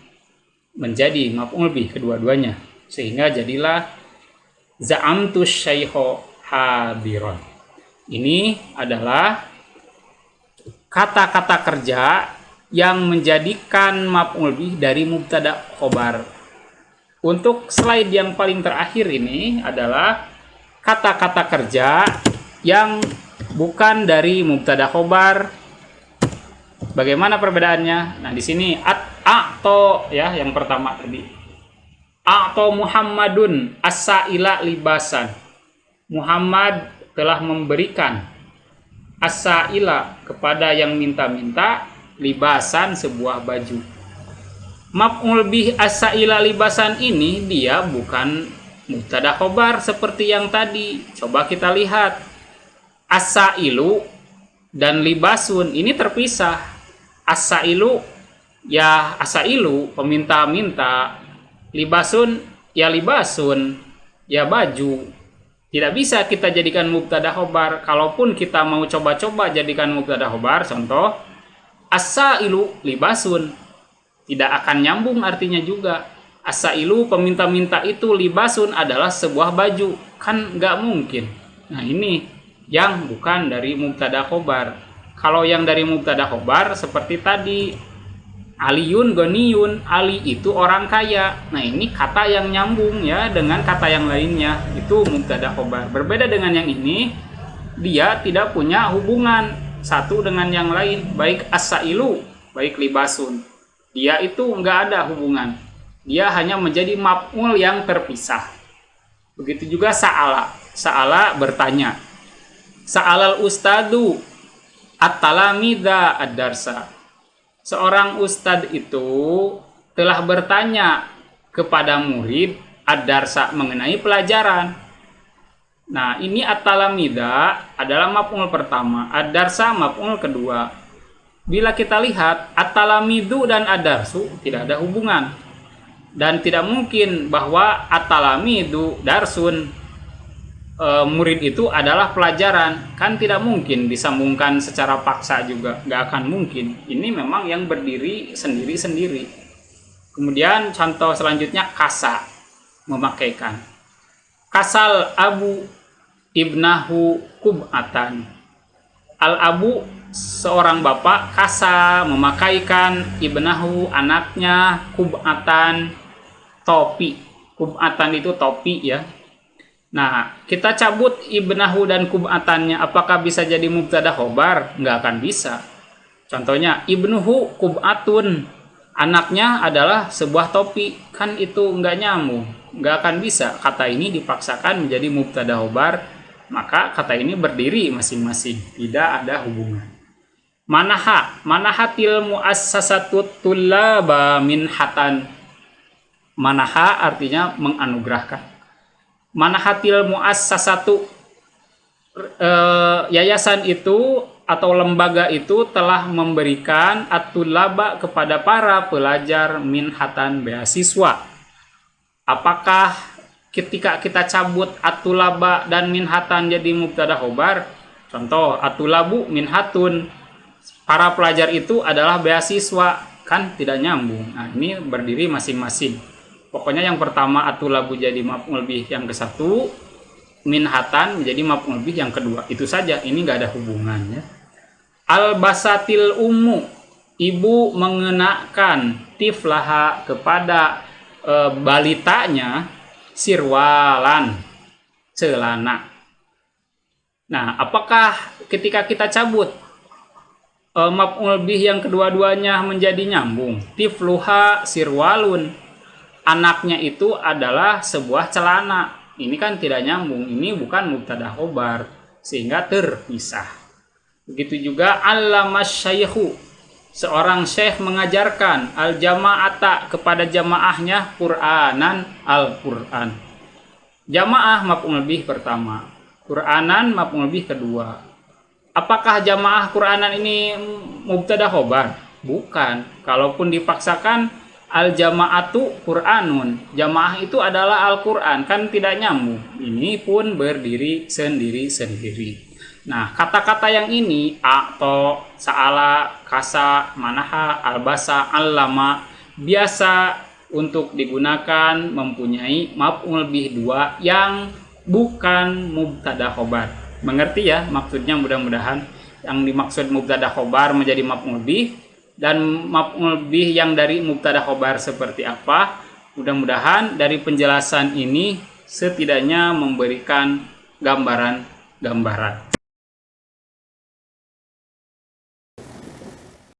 menjadi maf'ul bih kedua-duanya, sehingga jadilah za'amtu syaikhu hadiron. Ini adalah kata-kata kerja yang menjadikan maf'ul bih dari mubtada khobar. Untuk slide yang paling terakhir ini adalah kata-kata kerja yang bukan dari mubtada khobar. Bagaimana perbedaannya? Nah, di sini atau ya yang pertama tadi. Atau Muhammadun as-sa'ila libasan. Muhammad telah memberikan as-sa'ila kepada yang minta-minta libasan sebuah baju. Maf'ul bih as-sa'ila libasan ini dia bukan mubtada khobar seperti yang tadi. Coba kita lihat. As-sa'ilu dan libasun ini terpisah. As-sa'ilu ya as-sa'ilu peminta-minta, libasun ya libasun ya baju. Tidak bisa kita jadikan mubtada khobar. Kalaupun kita mau coba-coba jadikan mubtada khobar, contoh as-sa'ilu libasun, tidak akan nyambung artinya juga. As-sa'ilu peminta-minta itu, libasun adalah sebuah baju, kan nggak mungkin. Nah, ini yang bukan dari mubtada khobar. Kalau yang dari mubtada khobar seperti tadi, Aliyun goniyun, Ali itu orang kaya. Nah, ini kata yang nyambung ya dengan kata yang lainnya, itu mubtada khobar. Berbeda dengan yang ini, dia tidak punya hubungan satu dengan yang lain, baik as-sa'ilu, baik libasun. Dia itu nggak ada hubungan. Dia hanya menjadi maf'ul yang terpisah. Begitu juga sa'ala. Sa'ala bertanya. Sa'alal ustadu at-talamidha ad-darsa. Seorang ustadz itu telah bertanya kepada murid ad-darsa mengenai pelajaran. Nah, ini at-talamidha adalah maf'ul pertama, ad-darsa maf'ul kedua. Bila kita lihat at-talamidu dan ad-darsu tidak ada hubungan. Dan tidak mungkin bahwa at-talamidu darsun, murid itu adalah pelajaran. Kan tidak mungkin disambungkan secara paksa juga, nggak akan mungkin. Ini memang yang berdiri sendiri-sendiri. Kemudian contoh selanjutnya kasa, memakaikan. Kasal abu ibnahu kub'atan. Al-abu seorang bapak kasa memakaikan ibnahu anaknya kub'atan topi. Kub'atan itu topi ya. Nah, kita cabut ibnahu dan kub'atannya, apakah bisa jadi mubtada khobar? Nggak akan bisa. Contohnya ibnuhu kub'atun, anaknya adalah sebuah topi, kan itu nggak nyambung, nggak akan bisa. Kata ini dipaksakan menjadi mubtada khobar, maka kata ini berdiri masing-masing, tidak ada hubungan. Manahatil muassasatut tullaba minhatan. Manaha artinya menganugerahkan. Manahatil muassasatu, yayasan itu atau lembaga itu telah memberikan at-tullaba kepada para pelajar minhatan beasiswa. Apakah ketika kita cabut at-tullaba dan minhatan jadi mubtada khobar? Contoh at-tullabu minhatun, para pelajar itu adalah beasiswa, kan tidak nyambung. Nah, ini berdiri masing-masing. Pokoknya yang pertama at-tullabu jadi maf'ul bih yang ke-1, minhatan menjadi maf'ul bih yang kedua. Itu saja, ini nggak ada hubungannya. Al-basatil ummu, ibu mengenakan tiflaha kepada balitanya sirwalan, celana. Nah, apakah ketika kita cabut maf'ul bih yang kedua-duanya menjadi nyambung? Tifluha sirwalun, anaknya itu adalah sebuah celana. Ini kan tidak nyambung, ini bukan mubtada khobar, sehingga terpisah. Begitu juga allamas syaikhu, seorang syekh mengajarkan al-jama'ata kepada jamaahnya Qur'anan, al-Qur'an. Jamaah maf'ul bih pertama, Qur'anan maf'ul bih kedua. Apakah jamaah Qur'anan ini mubtada khobar? Bukan. Kalaupun dipaksakan al jamaatu Qur'anun. Jamaah itu adalah Al-Qur'an, kan tidak nyambung. Ini pun berdiri sendiri-sendiri. Nah, kata-kata yang ini a'to, sa'ala, kasa, manaha, albasa, allama biasa untuk digunakan mempunyai maf'ul bih 2 yang bukan mubtada khobar. Mengerti ya maksudnya, mudah-mudahan yang dimaksud mubtada khobar menjadi maf'ul bih dan maf'ul bih yang dari mubtada khobar seperti apa. Mudah-mudahan dari penjelasan ini setidaknya memberikan gambaran